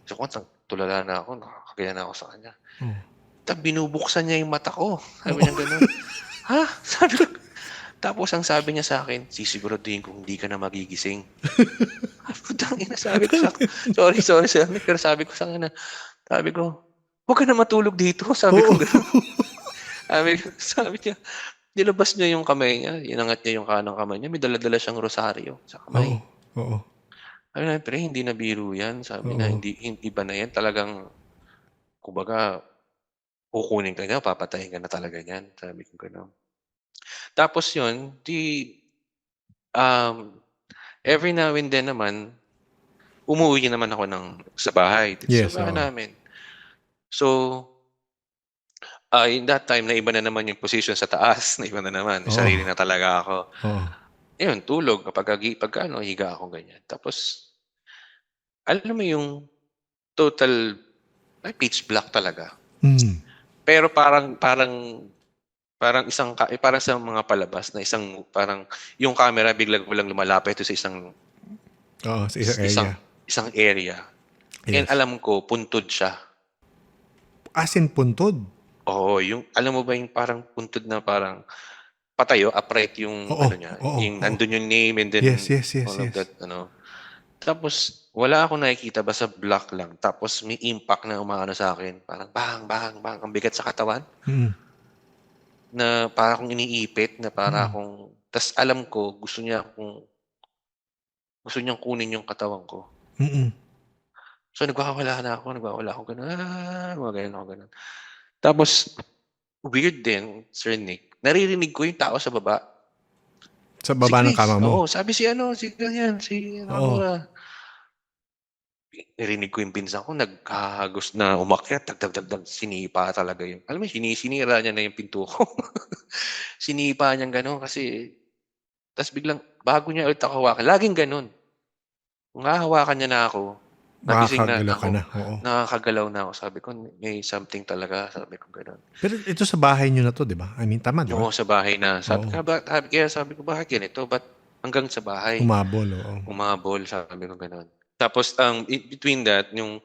So, tulala na ako, nakakagaya na ako sa kanya. Oo. Tapos binubuksan niya yung mata ko. Sabi niya gano'n. Ha? Sabi ko. Tapos ang sabi niya sa akin, sisiguraduhin kong hindi ka na magigising. Sabi ko sa sorry, pero sabi ko sa kanya, sabi ko, huwag ka na matulog dito. Sabi ko Oo. gano'n. Sabi niya, nilabas niya yung kamay niya, inangat niya yung kanang kamay niya, may dala-dala siyang rosaryo sa Oo. kamay. Oo. Sabi na, pre, hindi na biro yan. Sabi na, Oo. hindi ba na yan? Talagang, kumbaga, kukunin ka niya, papatayin ka na talaga niyan. Sabi ko gano'n. Tapos yun, um, every now and then naman, umuwi naman ako sa bahay, dito sa Yes, bahay oo. namin. So, in that time, naiba na naman yung position sa taas, naiba na naman, Oo. sarili na talaga ako. Oo. Ayun, tulog pagka ano, higa ako ganyan. Tapos, alam mo yung total, pitch black talaga. Hmm. Pero parang sa mga palabas na parang yung camera biglang lumalapit sa Oo, sa isang area. isang area. And Yes. alam ko, puntod siya. As in puntod? Oo, alam mo ba yung parang puntod na parang patayo, upright yung Oo. ano niya, Oo. yung Oo. nandun yung name and then Yes, yes, yes, all of yes. that, ano. Tapos wala akong nakikita, basta black lang. Tapos may impact na umaano sa akin, parang bang, bang, bang, ang bigat sa katawan. Mm. Na para akong iniipit, na para Mm. akong tas alam ko gusto niyang kunin yung katawan ko. Mm. So nagwawala ako gano'n, gumagano'n ako gano'n. Tapos weird din, Sir Nick, naririnig ko yung tao sa baba. Sa Si baba ng Chris, kama mo? oo, sabi si ano, si ganyan, si Oo. Nakamura. Narinig ko yung pinsan ko naghahagos na umakyat, dag, sinipa talaga yung alam mo sinira niya na yung pinto ko. Sinipa niyang gano'n kasi tas biglang bago niya ulit ako hawakan, laging gano'n. Kung hahawakan niya na ako, nagising na Makakagalaw ka ako, na, oo. nakakagalaw na ako. Sabi ko, "May something talaga." Sabi ko gano'n. Pero ito sa bahay niyo na 'to, 'di ba? I mean, tama, 'di ba? Oo, sa bahay na. Oo. Kaya sabi ko, "Bakit ganito? Ba't hanggang sa bahay?" Humabol, oo. Umabol, sabi ko gano'n. Tapos in between that, yung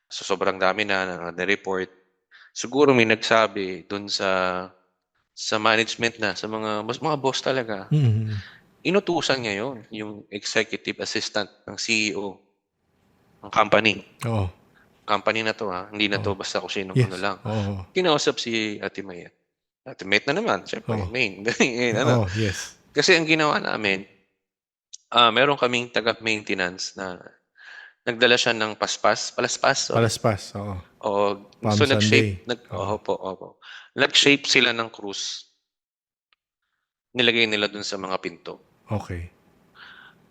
sa sobrang dami na-report, siguro may nagsabi dun sa management na, sa mga boss talaga. Mm. Inutusan niya yun, yung executive assistant ng CEO ng company. Oo. Company na 'to, hindi na 'to Oo. basta kung sinong ano Yes. lang. Oo. Kinausap si Ate Mayet. Ate Mayet na naman, siyempre Oo. main, ano. Oo, yes. Kasi ang ginawa namin, meron kaming taga-maintenance na nagdala siya ng palaspas, sorry. Palaspas, oo. Oo, Palm so Sunday. Oo. opo. Nag-shape sila ng krus. Nilagay nila dun sa mga pinto. Okay.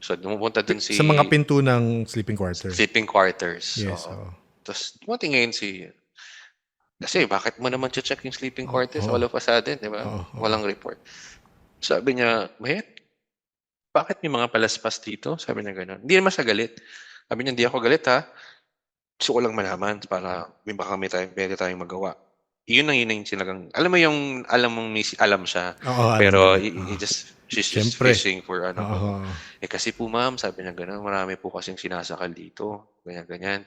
So, pumupunta dun Sa mga si pinto ng sleeping quarters. sleeping quarters. Yes, Oo. oo. Tapos, dumating ngayon kasi bakit mo naman check yung sleeping quarters Oo. all of a sudden, di ba? Oo. Walang report. Sabi niya, Mayet, bakit may mga palaspas dito? Sabi niya gano'n. Hindi naman siya galit. Sabi niya, hindi ako galit ha. Gusto ko lang malaman para pwede tayong magawa. Yun ang sinagang, alam mo yung, alam mong alam siya, Oo, alam pero nila. Oo. she's just Siyempre. fishing for ano. Oo. Kasi po ma'am, sabi niya gano'n, marami po kasing sinasakal dito. Ganyan.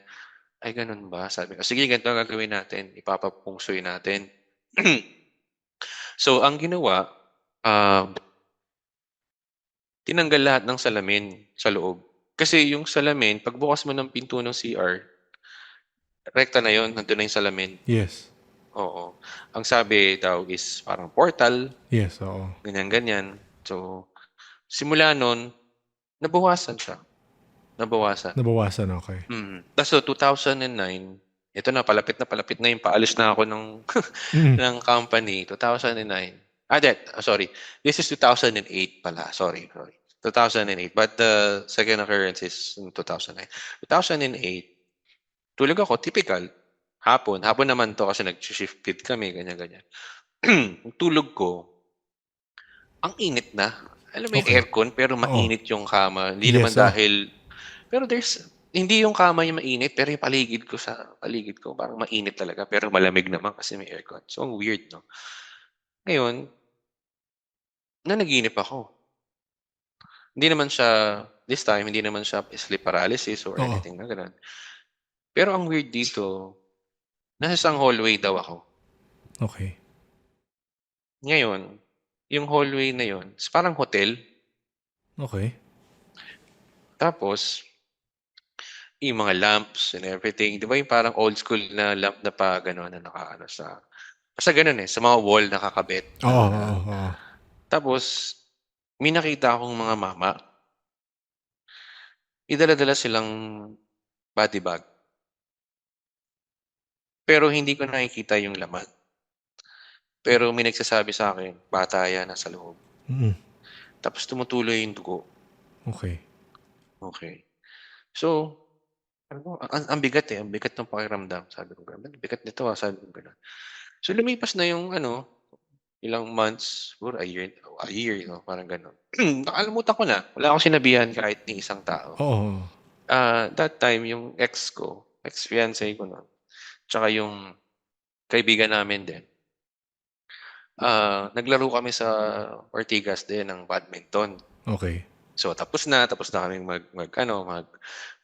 Ay, ganun ba? Sabi ko, sige, ganito ang gagawin natin. Ipapapungsoy natin. So, ang ginawa, tinanggal lahat ng salamin sa loob. Kasi yung salamin, pagbukas mo ng pinto ng CR, rekta na yon, nandun na yung salamin. Yes. Oo. Ang sabi daw is parang portal, Yes, oo. ganyan. So, simula nun, nabawasan siya. Nabawasan. Nabawasan, okay. Tapos so, 2009, ito na, palapit na yung paalis na ako ng, ng company, 2009. Sorry. This is 2008 pala. Sorry. 2008. But the second occurrence is in 2009. 2008, tulog ako, typical. Hapon naman to kasi nag-shift kid kami, ganyan. Tulog ko, ang init na. Alam mo yung Okay. aircon, pero Oo. mainit yung kama. Hindi Yes, naman dahil, pero hindi yung kama yung mainit, pero yung paligid ko, parang mainit talaga. Pero malamig naman kasi may aircon. So, ang weird, no? Ngayon, nanaginip ako. This time, hindi naman siya sleep paralysis or Oo. anything na gano'n. Pero ang weird dito, nasa isang hallway daw ako. Okay. Ngayon, yung hallway na yun, is parang hotel. Okay. Tapos, yung mga lamps and everything. Di ba yung parang old school na lamp na pa gano'n na nakaano basta gano'n sa mga wall nakakabit. Oo. Tapos, may nakita akong mga mama. Idala-dala silang body bag. Pero hindi ko nakikita yung laman. Pero may nagsasabi sa akin, bata yan, nasa loob. Tapos tumutuloy yung dugo. Okay. So, ang bigat ang bigat ng pakiramdam. Sabi ko, ang bigat nito sabi ko gano'n. So, lumipas na yung ilang months, siguro a year, parang gano'n. Nakalimutan ko na. Wala akong sinabihan kahit ni isang tao. Oo. That time, yung ex-fiancé ko nun, tsaka yung kaibigan namin din, naglaro kami sa Ortigas din ng badminton. Okay. So, tapos na kaming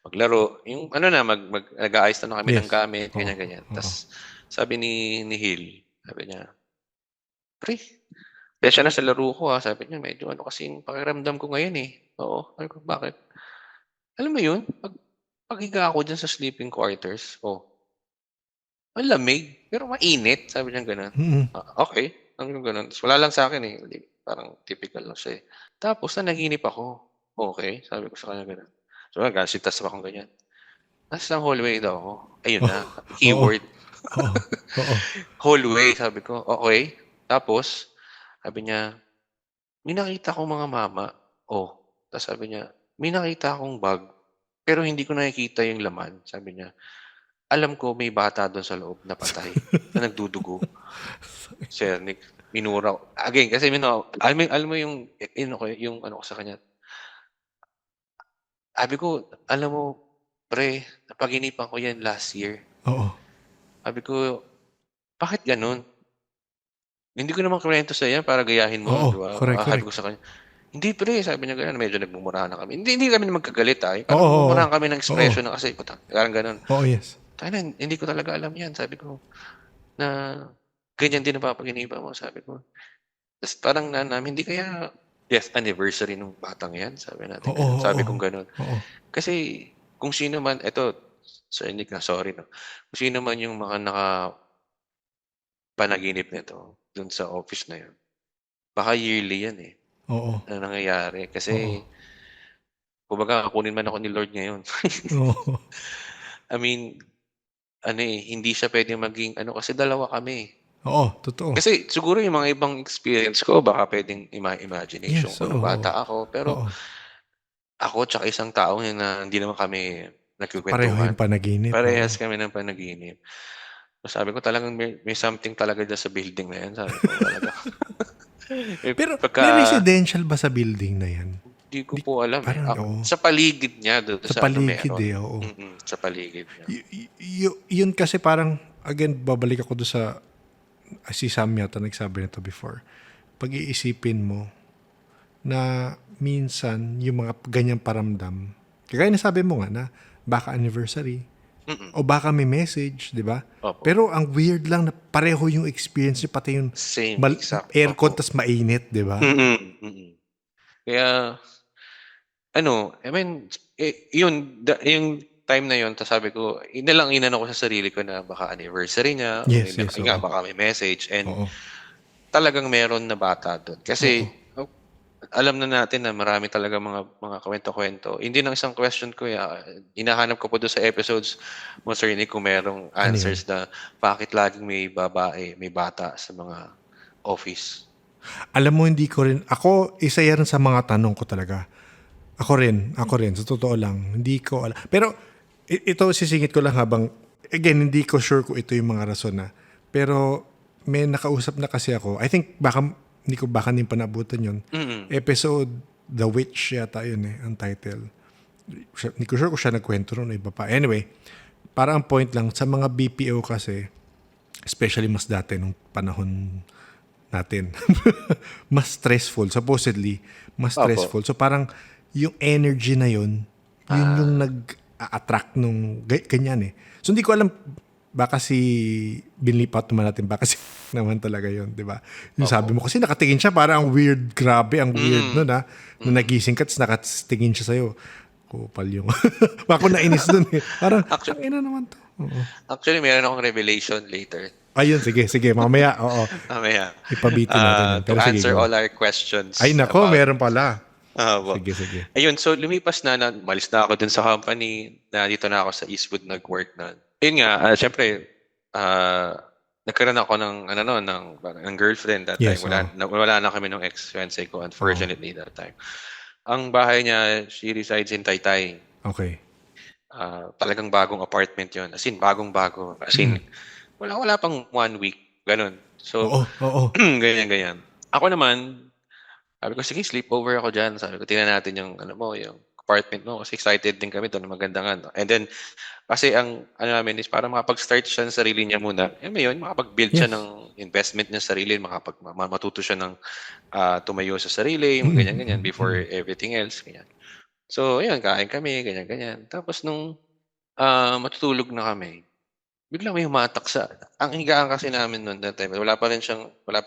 maglaro. Yung nag-aayos na kami ng Yes. gamit, Oo. ganyan. Tapos, sabi ni Hill, sabi niya, pre, siya na sa laro ko sabi niya, medyo kasing pakiramdam ko ngayon eh. Oo, sabi ko, bakit? Alam mo yun, paghiga ako dyan sa sleeping quarters, ang lamig, pero mainit, sabi niya gano'n. Okay, sabi ko gano'n. Tapos wala lang sa akin parang typical lang siya Tapos nanaginip ako. Okay, sabi ko sa kanya gano'n. So, nagsitas akong ganyan. Nasa hallway daw ako. Ayun na, keyword. Oo. Hallway, sabi ko, okay. Tapos, sabi niya, may nakita akong mga mama. Tapos sabi niya, may nakita akong bag, pero hindi ko nakikita yung laman. Sabi niya, alam ko may bata doon sa loob na patay, na nagdudugo. Sir Nick, minura ko. Again, kasi alam mo yung, yung ko sa kanya. Sabi ko, alam mo, pre, napaginipan ko yan last year. Oo. Sabi ko, bakit ganun? Hindi ko naman kwento sa yan para gayahin mo, Oo, di ba? correct. Sabi ko sa kanya, hindi pre, sabi niya gano'n, medyo nagmumurahan na kami. Hindi kami na magkagalit parang Oo. nagmumurahan kami ng expression na kasi, parang gano'n. Oo, yes. Tayo hindi ko talaga alam yan, sabi ko, na ganyan din napapaginipan mo, sabi ko. Tapos parang namin, hindi kaya, yes, anniversary ng batang yan, sabi natin. Oo. Sabi kong gano'n. Oo. Kasi, kung sino man, Sir Nick sorry, no? Kung sino man yung mga panaginip nito dun sa office na yun, baka yearly yan Oo. na nangyayari. Kasi, Kumbaga, kunin man ako ni Lord ngayon. Oo. I mean, hindi siya pwedeng maging kasi dalawa kami. Oo, totoo. Kasi siguro yung mga ibang experience ko, baka pwedeng imagination Yes, ko nung oo. bata ako. Pero Oo. ako tsaka isang tao yun na hindi naman kami Pareho yung nagkukuwentuhan. panaginip, oo. Parehas kami ng panaginip. So sabi ko talagang may something talaga diyan sa building na yan. Sabi ko talaga. Pero Pagka may residential ba sa building na yan? Di ko Di, po alam eh. parang, oo. Sa paligid niya doon Sa sa paligid meron. oo. Sa paligid niya. Yun kasi parang, again, babalik ako doon sa, si Sam yata nagsabi nito before. Pag-iisipin mo na minsan yung mga ganyang paramdam, kagaya na sabi mo nga na baka anniversary, o baka may message, di ba? Opo. Pero ang weird lang na pareho yung experience niya, pati yung Same, exact. aircon Opo. tas mainit, di ba? Kaya, I mean, yung time na yun, tapos sabi ko, inano ko sa sarili ko na baka anniversary niya, Yes, o yes, nga, oo. baka may message, and Oo. talagang meron na bata doon. Kasi, Oo. alam na natin na marami talaga mga kwento-kwento. Hindi lang isang question ko, hinahanap ko po doon sa episodes mo, Sir Nick, kung merong answers na bakit laging may babae, may bata sa mga office. Alam mo, hindi ko rin, ako, isa yan sa mga tanong ko talaga. Ako rin, sa totoo lang, hindi ko alam. Pero, ito sisingit ko lang habang, again, hindi ko sure kung ito yung mga rason na. Pero, may nakausap na kasi ako. I think, baka hindi pa naabutan yun. Episode, The Witch yata yun ang title. Hindi ko sure kung siya nagkwento ron o iba pa. Anyway, para ang point lang, sa mga BPO kasi, especially mas dati nung panahon natin, mas stressful. Supposedly, mas stressful. So parang yung energy na yun yung nag-attract nung ganyan eh. So hindi ko alam, baka si binlipat naman natin, baka si naman talaga yun, di ba? Yung sabi mo, kasi nakatingin siya, parang ang weird, grabe, ang weird nun na nagising ka, tapos nakatingin siya sa'yo. Kupal yung, baka nainis dun eh. Parang, Actually, na naman to. Oo. Actually, meron akong revelation later. Ayun, sige, mamaya, oo. Mamaya. Ipabitin natin yun. To Pero sige, answer go. all our questions. Ay, nako, meron pala. Well, Sige. ayun, so lumipas malis na ako dun sa company, na dito na ako sa Eastwood nag-work na. Ayun nga, syempre, nagkaroon ako ng girlfriend that Yes, time. Wala na kami ng ex-fiancé ko, unfortunately, that time. Ang bahay niya, she resides in Taytay. Okay. Talagang bagong apartment yon. As in, bagong-bago. As in, wala pang 1 week. Ganun. So, Oo. ganyan. Ako naman, sabi ko, sige, sleepover ako dyan. Sabi ko, tingnan natin yung apartment mo. Kasi excited din kami doon, magandang ano. And then, kasi ang namin is para makapag-start siya ng sarili niya muna. Yun, makapag-build siya Yes. ng investment niya sa sarili, matuto siya ng tumayo sa sarili, ganyan-ganyan, before everything else. Ganyan. So, ayun, kain kami, ganyan-ganyan. Tapos nung matutulog na kami, biglang may humatak ang higaan kasi namin noon that time, wala pa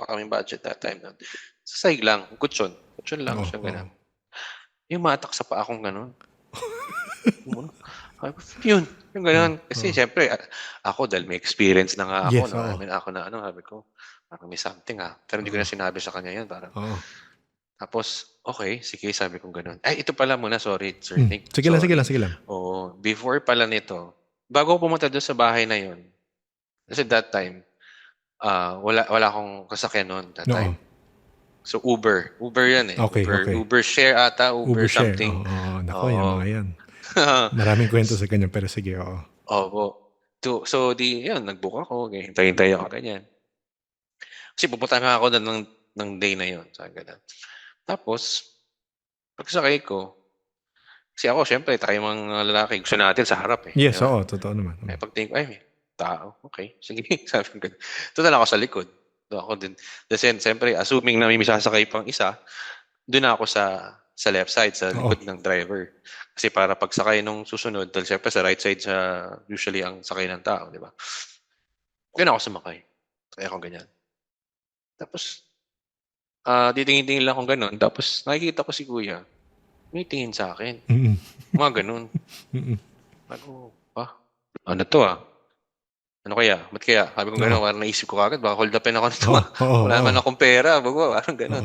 kaming budget that time noon. Sa sahig lang, kutsyon lang siya, ganun. Yung humatak sa paa kong ganun. Sabi ko, yun, yung ganun. Kasi siyempre, ako dahil may experience na nga ako, Yes, sabi ko, parang may something pero hindi ko na sinabi sa kanya yun, parang. Oo. Tapos, okay, sige, sabi kong ganun. Ay, ito pala muna, sorry, Sir Nick. Sige lang. Oo, before pala nito, bago ako pumunta doon sa bahay na yun, kasi that time, wala akong kasakyan noon that time. So Uber yan eh. Okay. Uber share ata, Uber share. something. Oo. Nako, yung mga yan. Maraming kwento sa ganyan, pero sige, oo. Opo. So yun, nag-book ako, hintay ako, ganyan. Kasi pupunta nga ako ng day na yun, sa ganun. Tapos, pagsakay ko, kasi ako, syempre, tayo mga lalaki, gusto natin sa harap eh. Yes, Diba? oo, totoo naman. Pagtingin ko, may tao. Okay, sige. Sabi ko, doon na ako sa likod. Doon ako din. Then, siyempre, assuming na may sasakay pang isa, doon ako sa left side, sa likod ng driver. Kasi para pagsakay nung susunod, dahil siyempre sa right side usually ang sakay ng tao, di ba? Ganun ako sumakay. Kaya ako ganyan. Tapos, titingin-tingin lang akong ganun. Tapos, nakikita ko si kuya. May tingin sa akin. Mga ganun. Ako, ano to Ano kaya? Ba't kaya? Sabi ko gano'n, parang naisip ko agad, baka hold upin ako nito. Wala naman akong pera. Parang gano'n.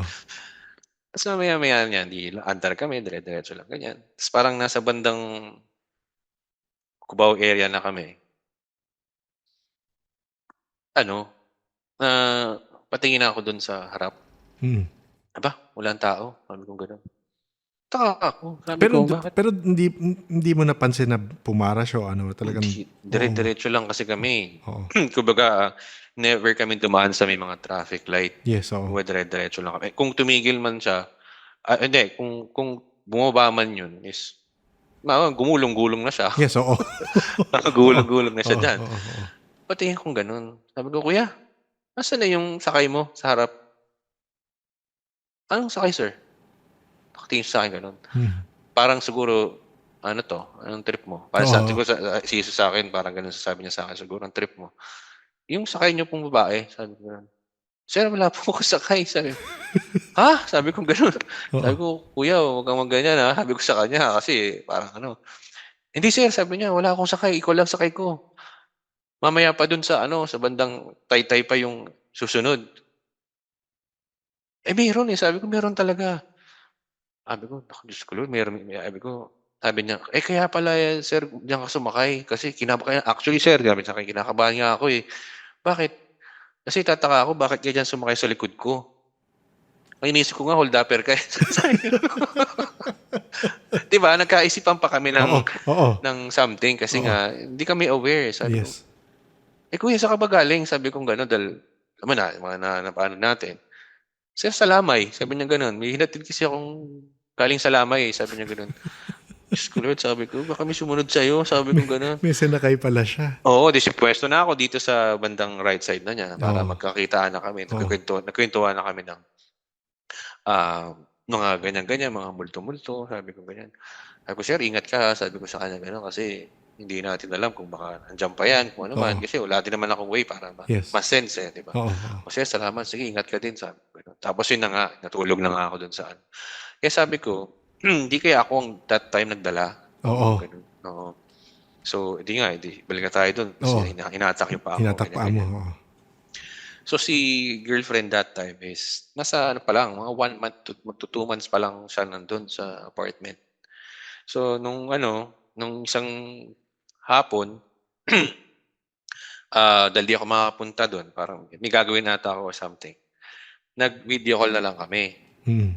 Tapos mamaya-maya niyan, di andar kami, dire-diretso lang, ganyan. Tapos parang nasa bandang Cubao area na kami, ano, ah, patingin ako dun sa harap. Mm. Aba, walang tao, sabi kong gano'n. Taka ako, sabi Pero ko, bakit pero hindi mo napansin na pumara siya o ano, talagang hindi, oo, dire-diretso lang kasi kami. oo. Kumbaga, never kami dumaan sa may mga traffic light. Yes, oo. Kumbaga, dire-diretso lang kami. Kung tumigil man siya, hindi, kung bumaba man yun is, gumulong-gulong na siya. Yes, oo. Oo, Gulong-gulong na siya oo, dyan. oo, oo. Patingin kong gano'n. Sabi ko, "Kuya, nasaan na yung sakay mo sa harap?" "Anong sakay, sir?" Nakatingin siya sa'kin gano'n. Hmm. Parang siguro, "Ano 'to, anong trip mo?" Parang Oo, siguro sa'kin parang gano'n sasabi niya sa'kin, "Siguro ang trip mo, yung sakay niyo pong babae," sabi ko gano'n. "Sir, wala po akong sakay," sabi. "Ha?" Sabi kong gano'n. oo. Sabi ko, "Kuya, huwag kang mag-ganyan, sabi ko sa kanya kasi parang ano, "Hindi sir," sabi niya, "wala akong sakay, ikaw lang sakay ko. Mamaya pa dun sa ano, sa bandang Taytay pa yung susunod." Eh, meron, eh, sabi ko, "Meron talaga." Sabi ko, naku Diyos ko Lord, sabi niya, "Eh, kaya pala sir diyan ka sumakay kasi actually sir," sabi sa'kin, "kinakabahan nga ako, eh." "Bakit?" "Kasi tataka ako bakit ka diyan sumakay sa likod ko." Ang iniisip ko nga holdupper ka, eh. Sabi ko. 'Di ba nagkaisipan pa kami Oo, oo. ng something kasi Oo. nga hindi kami aware, sabi ko, Yes. "Eh, kuya saan ka ba galing?" Sabi kong gano'n dahil naman na mga naano natin. "Sir, sa Lamay," sabi niya gano'n. "May hinatid kasi akong galing sa Lamay, eh," sabi niya gano'n. Diyos ko Lord, sabi ko, "Baka may sumunod sa'yo," sabi May kong gano'n. may sinakay pala siya. Oo, 'di puwesto na ako dito sa bandang right side na niya para Oo, magkakitaan na kami, oo. nagkuwentuhan na kami ng, mga ganyan-ganyan, mga multo-multo, sabi ko ganyan. Sabi ko, "Sir, ingat ka, ha," sabi ko sa kanya gano'n, "kasi hindi natin alam kung baka nandiyan pa 'yan, kung ano man." Oo. Kasi wala din naman akong way para Yes. ma-sense, eh, 'di ba? Oo, oo. "O sige, salamat. Sige, ingat ka din," sabi ko gano'n. Tapos yun na nga, natulog na nga ako dun sa ano. Kaya sabi ko, "Hindi kaya ako ang that time nagdala?" Sabi Oo, kong gano'n, oo. So, balik na tayo dun ta's oo. inatake pa ako, Hinatakpan mo, ganyan-ganyan. oo. So, si girlfriend that time is nasa ano pa lang, mga 1 month to magtu-2 months pa lang siya nandun sa apartment. So, nung isang hapon, dahil di ako makakapunta dun, parang may gagawin ata ako or something, nag-video call na lang kami. Mm.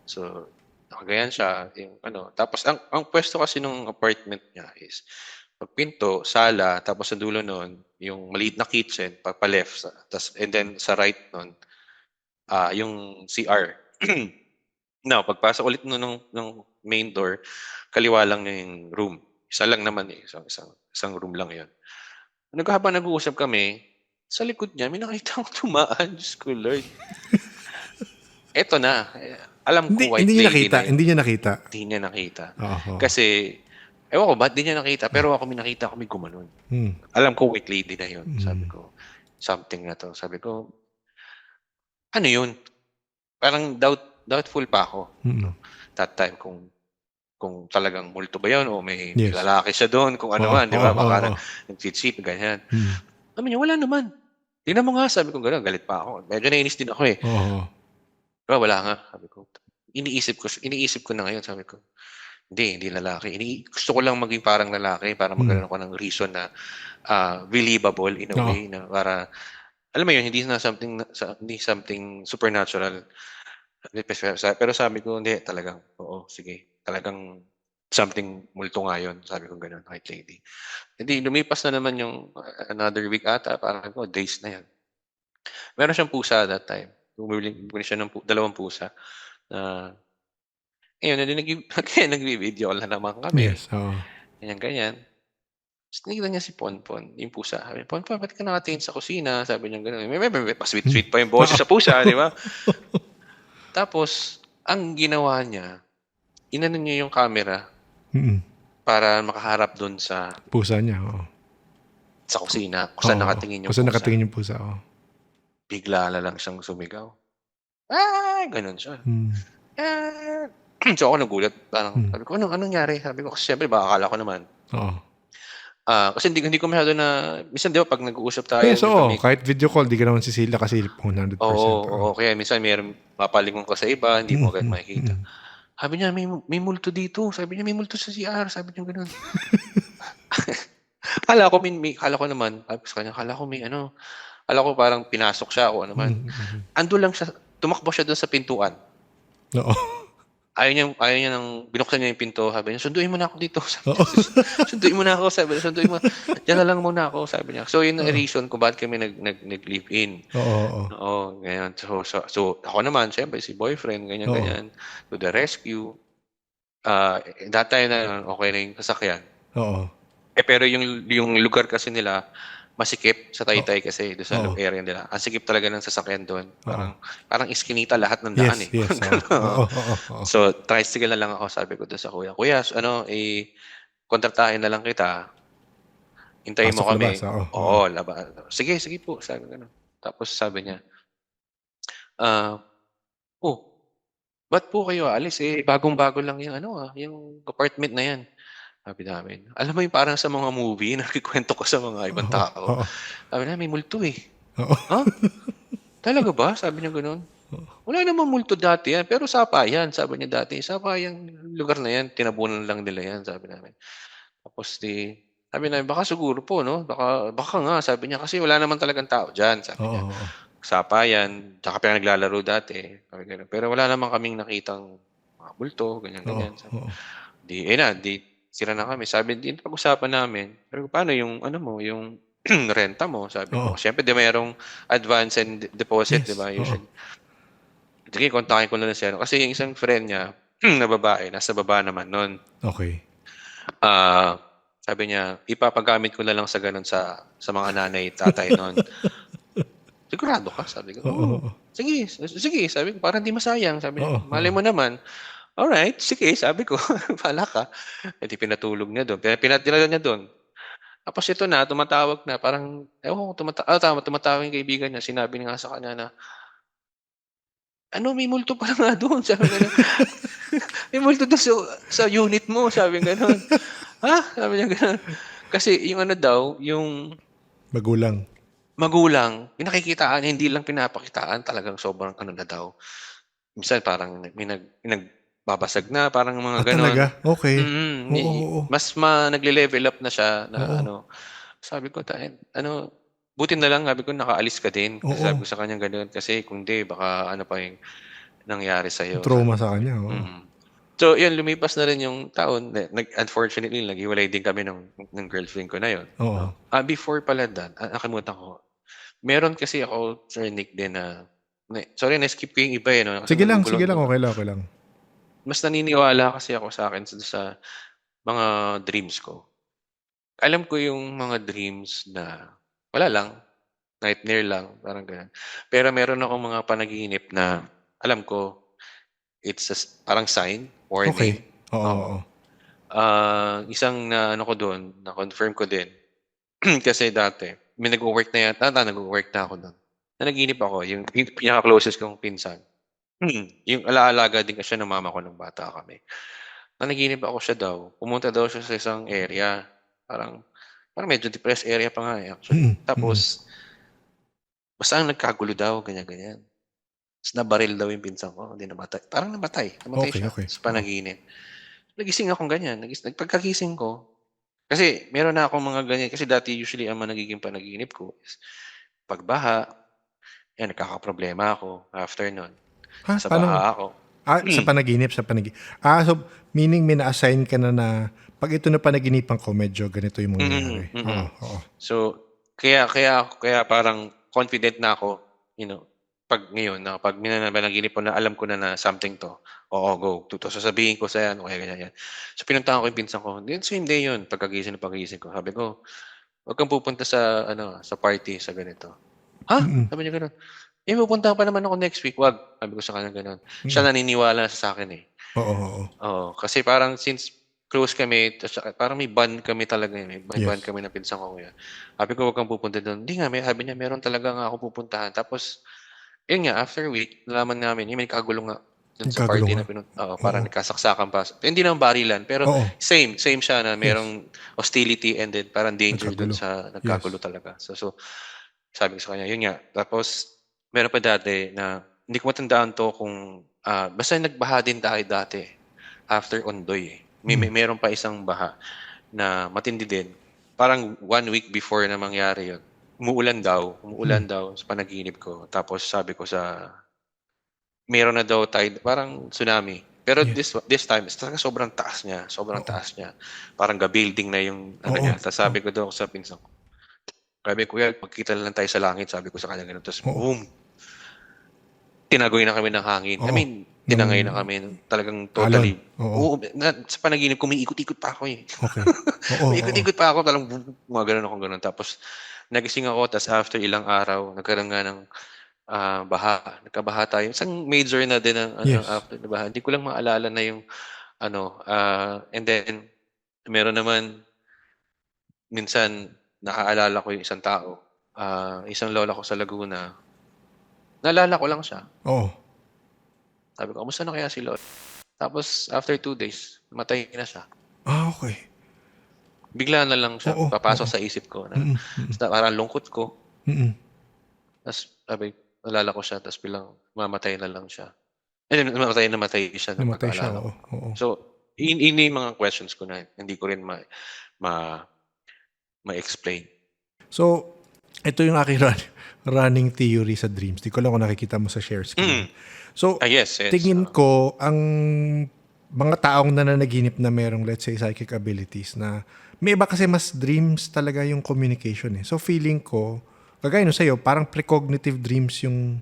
So, nakaganyan siya, yung ano, tapos ang puwesto kasi nung apartment niya is 'pag pinto, sala, tapos sa dulo nun yung maliit na kitchen pa-left and then sa right nun, yung CR. Now pagpasok ulit nun ng main door, kaliwa lang niya yung room. Isa lang naman, eh, isang room lang yun. Habang nag-uusap kami, sa likod niya may nakita akong dumaan, Diyos ko Lord. Eto na, alam Hindi ko hindi white niya lady nakita, na yun. hindi niya nakita. Di niya nakita. Oo, Kasi ewan ko ba't di niya nakita, pero ako may nakita ako may gumanon. hmm, Alam ko white lady na yun. Sabi mm, ko, "Something na 'to." Sabi ko, "Ano yun?" Parang doubtful pa ako mm. 'no, that time kung talagang multo ba yun o may Yes. lalaki siya dun, kung ano Oo, man, 'di oo, ba? oo, Baka oo. nagche-cheat, ganyan. Hmm, Sabi niya, "Wala naman." "Tingnan mo nga." Sabi kong gano'n, galit pa ako. Medyo nainis din ako, eh. oo, Wala nga." Sabi ko. Iniisip ko na ngayon, sabi ko, hindi lalaki. Gusto ko lang maging parang lalaki para hmm, magkaroon ako ng reason na, believable in a oo, way na para alam mo yun, hindi something supernatural. Pero sabi ko, "Hindi, talagang oo, sige, talagang something multo nga yun." Sabi kong gano'n, white lady. Hindi, lumipas na naman yung, another week ata, parang ko days na yun. Meron siyang pusa that time. Bumili siya ng 2 pusa na ayun, edi nagvi-video call na naman kami, yes, oo. ganyan-ganyan. Ta's tinignan niya si Ponpon, yung pusa. Sabi niya, "Ponpon, ba't ka nakatingin sa kusina?" Sabi niyang gano'n. May Hmm, pa-sweet-sweet pa yung boses oo. sa pusa, 'di ba? Tapos ang ginawa niya, inano niya yung camera Mm, para makaharap dun pusa niya, oo. sa kusina kung saan Oo, nakatingin kung yung saan pusa. nakatingin yung pusa, oo. Bigla na lang siyang sumigaw, "Ah!" Gano'n siya. Hmm, "Ah!" So, ako nagulat, parang hmm, sabi ko, "Anong nangyari?" Sabi ko kasi siyempre baka akala ko naman oo, Kasi hindi ko masyado na minsan 'di ba 'pag nag-uusap tayo Yes, dito oo. may Kahit video call, di ka naman sisila kasi 100%. oo, kaya minsan meron papalingon ka sa iba, hindi mo agad Mm, makikita. mm. Sabi niya, "May multo dito." Sabi niya, "May multo sa CR." Sabi niya gano'n. Akala ko naman sabi ko sa kanya, akala ko may ano, akala ko parang pinasok siya o ano man. Mm, mm. Andun lang siya, tumakbo siya dun sa pintuan. Oo. Ayaw niya ng binuksan niya yung pinto, sabi niya, "Sunduin mo na ako dito." Sabi niya, Oo. "Sunduin mo na ako." Sabi niya, "Sunduin mo, diyan na lang muna ako." Sabi niya. So yun ang Oo. reason kung bakit kami nag-live-in. Oo, oo. Oo, ganyan. So ako naman siyempre si boyfriend ganyan, Oo. ganyan, to the rescue. That time na okey na yung sasakyan. Oo. Pero yung lugar kasi nila masikip sa Oo. Taytay kasi do'n sa Oo. area nila. Ang sikip talaga ng sasakyan do'n. Oo. Parang iskinita lahat ng daan, Yes, eh. yes. Oo. Oo. Oo, oo, oo. So, tricycle na lang ako sabi ko do'n sa kuya, "Kuya ano, kontratahin na lang kita, hintayin mo Pasok labas, kami." oo, oo. Oo, "Sige, sige po." Sabi gano'n. Tapos sabi niya, ah, "Oh, ba't po kayo aalis, bagong-bago lang yung ano, yung apartment na 'yan." Sabi namin. Alam mo yung parang sa mga movie nakukuwento ko sa mga ibang Oo, tao. oo. Sabi namin, "May multo, eh." Oo. "Ha? Talaga ba?" Sabi niya gano'n. "Wala namang multo dati 'yan, pero sapa 'yan." Sabi niya dati, "Sapa 'yang lugar na 'yan, tinabunan lang nila 'yan." Sabi namin. Tapos sabi namin, "Baka siguro po 'no, baka nga." Sabi niya, "Kasi wala naman talagang tao diyan." Sabi Oo, niya. oo. "Sapa 'yan, tsaka kami naglalaro dati." Sabi gano'n. "Pero wala naman kaming nakitang mga multo, ganyan, Oo, ganyan." Sabi. oo. 'Di sira na kami. Sabi din pag-usapan namin, sabi ko, "Paano yung ano mo, yung renta mo?" Sabi Oo. ko. Siyempre 'di merong advance and deposit 'di Yes, ba oo. usually. Sige kontakin ko na lang si ano, kasi yung isang friend niya na babae nasa baba naman nun. Okey. Ah, Sabi niya, "Ipapagamit ko na lang sa gano'n sa mga nanay, tatay nun." "Sigurado ka?" Sabi ko, Oo, "Oo, oo. sige, sige." Sabi ko, "Para hindi masayang." Sabi niya, Oo, "Malay oo. mo naman." "Alright, sige." Sabi ko, "Bahala ka." Eh, di pinatulog niya dun, pinatira niya dun. Tapos ito na, tumatawag na parang ewan ko tama tumatawag yung kaibigan niya, sinabi niya nga sa kanya na, "Ano, may multo pala nga dun." Sabi gano'n. "May multo dun sa unit mo." Sabi gano'n. "Ha?" Sabi niya gano'n. Kasi yung ano daw, yung Magulang. magulang pinakikitaan, hindi lang pinapakitaan, talagang sobrang ano na daw. Minsan parang may nagbabasag na, parang mga Talaga? gano'n. Okey. Oo, oo. Mas nagle-level up na siya na Oo. ano. Sabi ko, ano, buti na lang sabi ko nakaalis ka din." Kasi Oo. sabi ko sa kanya gano'n, "Kasi kung 'di baka ano pa yung nangyari sa'yo." Trauma Sabi ko sa kanya, gano'n, oo. So 'yun, lumipas na rin yung taon, unfortunately naghiwalay din kami ng girlfriend ko na 'yun, Oo. 'no. Before pala that, nakalimutan ko, meron kasi ako, Sir Nick din na sorry na-skip ko yung iba, 'no, kasi Sige naguguluhan lang, ko ba. okey lang, okey lang. Mas naniniwala kasi ako sa'kin sa mga dreams ko. Alam ko yung mga dreams na wala lang, nightmare lang, parang gano'n. Pero meron akong mga panaginip na alam ko it's parang sign, Okey. warning, Oo, oo. oo. Isang na ano ko dun, na-confirm ko din kasi dati may nagwo-work na yata nagwo-work na ako nun. Nanaginip ako yung pinaka-closest kong pinsan, yung alaalaga din kasi siya ng mama ko nung bata kami. Nanaginip ako siya daw, pumunta daw siya sa isang area, parang parang medyo depressed area pa nga, actually. Mm, mm. Tapos basta ang nagkagulo daw, ganyan-ganyan. Ta's nabaril daw yung pinsan ko, 'di namatay, parang namatay Okey, siya okey. sa Oo. panaginip. Nagising akong ganyan, pagkagising ko kasi meron na akong mga ganyan kasi dati usually ang mga nagiging panaginip ko is pagbaha, 'yan nagkakaproblema ako after nun, Ha, nasa paano baha ako. sa panaginip, so meaning may na-assign ka na 'pag ito na panaginipan ko medyo ganito yung mangyayari. Oo, Mm. oo. So, kaya parang confident na ako, 'pag ngayon na 'pag minanaginip ko na alam ko na na something 'to, oo, go, sasabihin ko sa 'yan o kaya ganyan, 'yan. So, pinuntahan ko yung pinsan ko, then same day yun, pagkagising ko sabi ko, "Wag kang pupunta sa ano, sa party sa ganito." "Ha?" Mm, Sabi niya gano'n. Pupunta pa naman ako next week, "Wag." Sabi ko sa kanya gano'n. Siya mm. naniniwala siya sa'kin, eh. Oo, oo. Oo, kasi parang since close kami ta's saka parang may bond kami talaga, may bond Yes. kami ng pinsan ko ngayon. Sabi ko, "Wag kang pupunta dun." "Hindi nga," sabi niya, "meron talaga nga akong pupuntahan." Tapos yun nga, after a week nalaman namin yung may nagkagulo nga dun sa Nagkagulo party nga. na Oo. parang nagkasaksakan pa. Hindi naman barilan, pero Oo. same siya na Yes. merong hostility and then parang danger dun Nagkagulo. sa nagkagulo Yes. talaga. So sabi ko sa kanya, yun nga. Tapos meron pa dati na hindi ko matandaan 'to kung, basta nagbaha din tayo dati after Ondoy, eh. Meron pa isang baha na matindi din. Parang 1 week before na mangyari yun, umuulan daw sa panaginip ko. Tapos sabi ko sa meron na daw parang tsunami. Pero Yes. this time talagang sobrang Oo. taas niya. Parang building na yung ano Oo. niya. Tapos sabi ko daw sa pinsan ko, sabi, "Kuya, magkita na lang tayo sa langit." Sabi ko sa kanya gano'n. Tapos Oo. boom, tinagoy na kami ng hangin. I Oo. mean, Nung tinangay na kami talagang alon. totally. Oo. Oo, sa panaginip ko umiikot-ikot pa ako, eh. Okay. Oo, oo. Umiikot-ikot pa ako, talagang gumagano'n akong gano'n. Tapos nagising ako, tapos after ilang araw nagkaroon nga ng, nagkabaha tayo. Isang major na din ang ano Yes. after na baha. Hindi ko lang maalala na yung ano, and then meron naman minsan naaalala ko yung isang tao, isang lola ko sa Laguna, naalala ko lang siya. Oo. Sabi ko, "Kamusta na kaya si lola?" Tapos after 2 days, namatay na siya. Okay. Bigla na lang siya Oo, papasok oo. sa isip ko na Mm. parang lungkot ko, Mm. ta's sabi naalala ko siya ta's biglang mamamatay na lang siya. And then namatay siya ng Namatay siya, pagkaalala oo, ko. oo. So, yun yung mga questions ko na hindi ko rin ma ma-explain. So, ito yung aking running theory sa dreams. Di ko lang kung nakikita mo sa share screen. Mm. So, Yes, tingin ko, ang mga taong nananaginip na merong, let's say, psychic abilities na may iba kasi mas dreams talaga yung communication eh. So, feeling ko, kagaya no sa'yo, parang precognitive dreams yung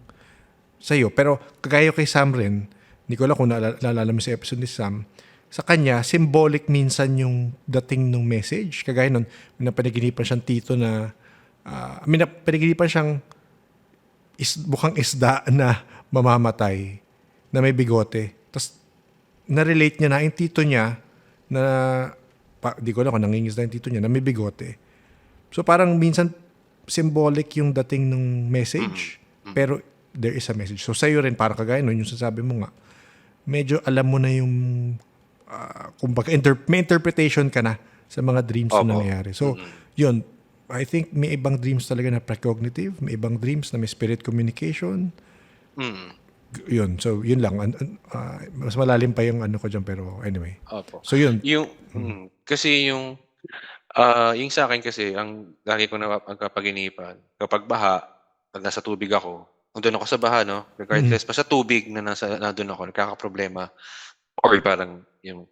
sa'yo. Pero kagaya kay Sam rin, hindi ko lang kung naalala mo sa episode ni Sam, sa kanya, symbolic minsan yung dating ng message. Kagaya nun, may napanaginipan siyang tito na, may napanaginipan siyang mukhang isda na mamamatay, na may bigote. Tapos, na-relate niya na yung tito niya na, di ko alam kung nangingisda yung tito niya, na may bigote. So, parang minsan, symbolic yung dating ng message, pero there is a message. So, sa'yo rin, parang kagaya nun, yung sasabi mo nga, medyo alam mo na yung kumbaga may interpretation ka na sa mga dreams na nangyayari. So, yun, I think may ibang dreams talaga na precognitive, may ibang dreams na may spirit communication. Yun, so yun lang. Mas malalim pa yung ano ko dyan, pero anyway. Opo. So yun. Yung kasi yung sa'kin kasi ang lagi ko napapaginipan kapag baha, 'pag nasa tubig ako, nandun ako sa baha 'no, regardless basta tubig na nandun ako nagkakaproblema or parang yung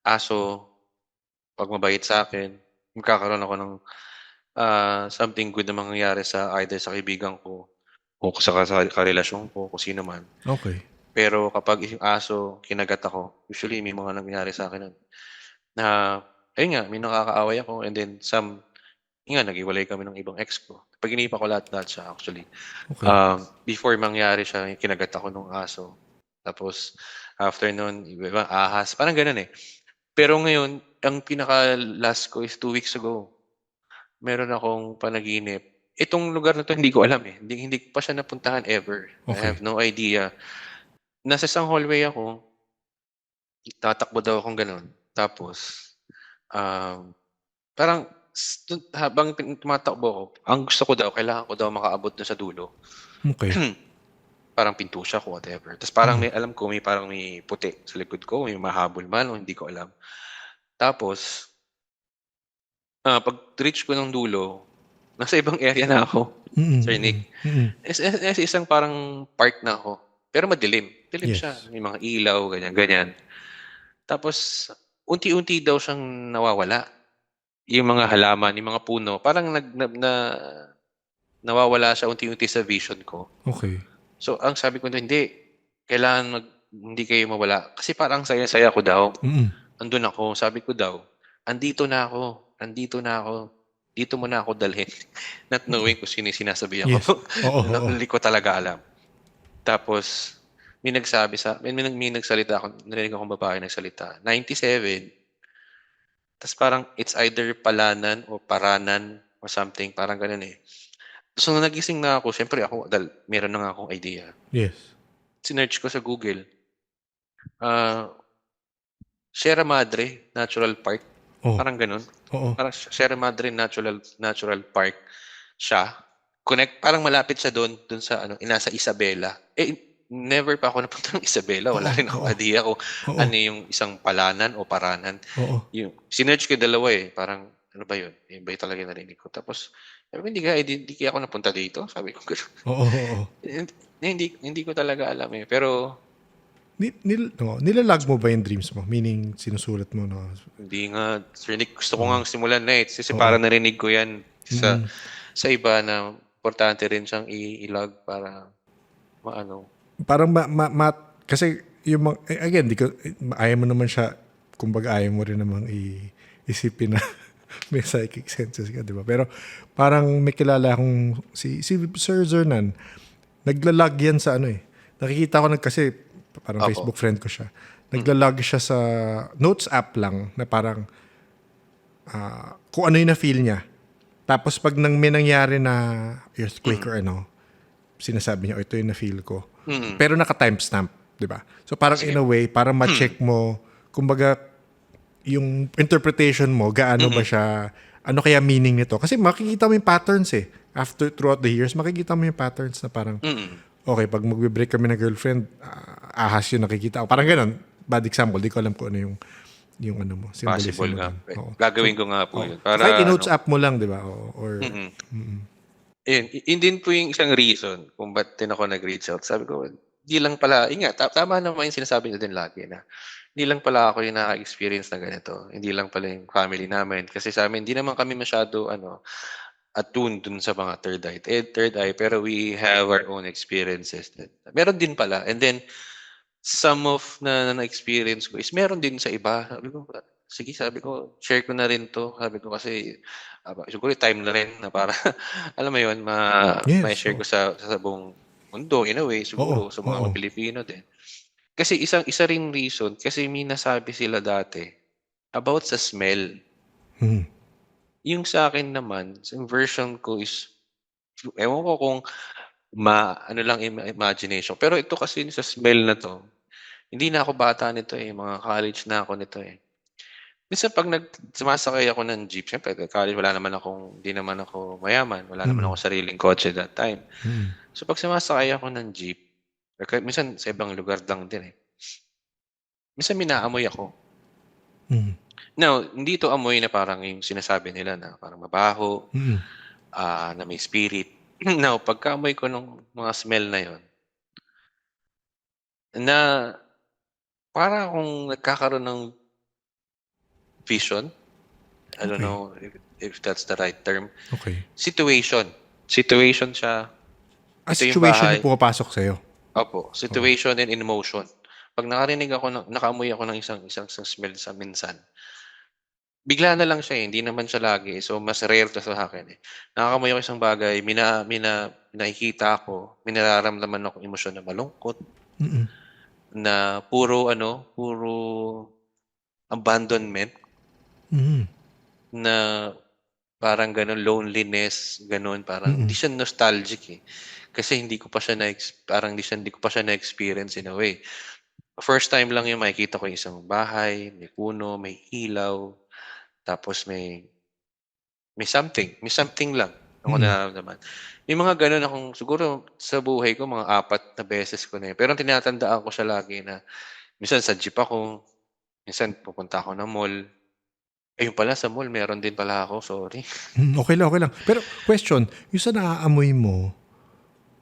aso 'pag mabait sa'kin, magkakaroon ako ng, something good na mangyayari sa either sa kaibigan ko o sa karelasyon ko, kung sino man. Okay. Pero kapag yung aso kinagat ako, usually may mga nangyayari sa'kin nun na ayun nga, may nakakaaway ako and then yun nga naghiwalay kami ng ibang ex ko. Pag-inipan ko lahat-lahat siya actually. Okay. Before mangyari siya, kinagat ako nung aso. Tapos after nun, iba ahas, parang gano'n, eh. Pero ngayon, ang pinaka-last ko is 2 weeks ago. Meron akong panaginip. Itong lugar na 'to hindi ko alam, eh. Hindi ko pa siya napuntahan ever. I Okay. have no idea. Nasa isang hallway ako, tatakbo daw akong gano'n. Tapos, um, parang habang tumatakbo ako, ang gusto ko daw, kailangan ko daw makaabot dun sa dulo. Okay. Parang pinto siya ko, whatever. Tapos parang alam ko parang may puti sa likod ko, may mahabol man o hindi ko alam. Tapos, pag-reach ko ng dulo, nasa ibang area na ako, Sir Nick. Isang parang park na ako, pero madilim. Dilim siya, Yes. may mga ilaw, ganyan, ganyan. Tapos unti-unti daw siyang nawawala, yung mga halaman, yung mga puno, parang nawawala siya unti-unti sa vision ko. Okay. So ang sabi ko dun, "Hindi, kailangan hindi kayo mawala." Kasi parang saya-saya ko daw, andun ako, sabi ko daw, andito na ako, dito mo na ako dalhin." Not knowing kung sino yung sinasabihan ko. Yes. Oo, oo. Hindi ko talaga alam. Tapos may nagsalita narinig akong babae nagsalita, 97. Tas parang it's either Palanan o Paranan or something, parang gano'n, eh. So nung nagising na ako, siyempre ako dahil meron na nga akong idea, Yes. sinearch ko sa Google, Ah, Sierra Madre Natural Park, Oh, parang gano'n. oo. Parang Sierra Madre Natural Park siya. Parang malapit siya do'n sa ano, nasa Isabela. Never pa ako napunta ng Isabela, wala Oo, rin akong oo. idea kung Oo, ano yung isang palanan o paranan. oo. Yung sinearch ko yung dalawa, parang ano ba yun? Yun ba yung talaga yung narinig ko? Tapos sabi ko, hindi kaya ako napunta dito?" Sabi ko gano'n. Oo, oo. Hindi ko talaga alam, pero Nilalag mo ba yung dreams mo? Meaning, sinusulat mo na, hindi nga, Rinig, gusto ko oo, ngang simulan na, kasi oo. parang narinig ko 'yan Mm. sa iba na importante rin siyang ilog para maano. Parang kasi yung again, di ko, ayaw mo naman siya, kumbaga ayaw mo rin namang isipin na may psychic senses ka, di ba? Pero parang may kilala akong si Sir Zernan, naglalag yan sa ano eh. Nakikita ko kasi parang Opo. Facebook friend ko siya. Naglalag siya sa notes app lang na parang kung ano yung na-feel niya. Tapos pag may nangyari na earthquake or ano, sinasabi niya, oh, ito yung na-feel ko. Mm. Pero naka-timestamp, di ba? So parang in Sige. a way, parang ma-check mo, kumbaga, yung interpretation mo, gaano ba Mm. siya, ano kaya meaning nito? Kasi makikita mo yung patterns eh. Throughout the years, makikita mo yung patterns na parang, Mm. okay, pag magbe-break kami ng girlfriend, ahas yung nakikita ko. Parang ganun. Bad example, di ko alam kung ano yung ano mo, symbolism Possible mo nga. doon. Oo. Gagawin So, ko nga po oo. 'yun So, kahit para i-notes ano. app mo lang, di ba? Or Mm. Yun din po yung isang reason kung ba't din ako nag-reach out. Sabi ko, hindi lang pala, yun nga, tama naman yung sinasabi niyo din lagi na hindi lang pala ako yung nakaka-experience na ganito. Hindi lang pala yung family namin. Kasi sa amin, hindi naman kami masyado attuned dun sa mga third eye, pero we have our own experiences. Meron din pala. And then, some of na-experience ko is meron din sa iba. Sabi ko, sige, sabi ko, share ko na rin 'to. Sabi ko kasi, siguro time na rin na para alam mo 'yun, yes, mai-share ko sa buong mundo in a way oo, siguro sa mga oo. Pilipino din. Kasi isa ring reason kasi may nasabi sila dati about sa smell. Hmm. Yung sa'kin naman, yung version ko is ewan ko kung ano lang imagination, pero ito kasi sa smell na 'to, hindi na ako bata nito, mga college na ako nito, eh. Minsan 'pag sumasakay ako ng jeep, siyempre college hindi naman ako mayaman, wala naman Mm. akong sariling kotse that time. Mm. So 'pag sumasakay ako ng jeep or kahit minsan sa ibang lugar lang din, minsan may naamoy ako. Mm. Now, hindi 'to amoy na parang yung sinasabi nila na parang mabaho, Mm. na may spirit. Now, pagkaamoy ko nung mga smell na yun, na para akong nagkakaroon ng vision. I don't Okay. know if that's the right term. Okay. Situation. Situation siya. Ito yung Situation yung bahay. pumapasok sa'yo. Opo, Oo. situation and emotion. 'Pag nakaamoy ako ng isang smell minsan, bigla na lang siya, hindi naman siya lagi. So, mas rare 'to sa akin, eh. Nakakamoy ako isang bagay, nakikita ko, may nararamdaman akong emosyon na malungkot, Mm. na puro abandonment, Mm. na parang gano'n, loneliness, gano'n. Parang hindi Mm. siya nostalgic, eh. Kasi hindi ko pa siya na-experience in a way. First time lang yung makikita ko yung isang bahay, may puno, may ilaw, tapos may something lang ako Mm. nararamdaman. May mga gano'n akong siguro sa buhay ko mga 4 na beses ko na yun. Pero ang tinatandaan ko siya lagi na minsan sa jeep ako, minsan pupunta ako ng mall. Ayun pala sa mall meron din pala ako, sorry. Okey lang, okey lang. Pero question, yung sa naaamoy mo,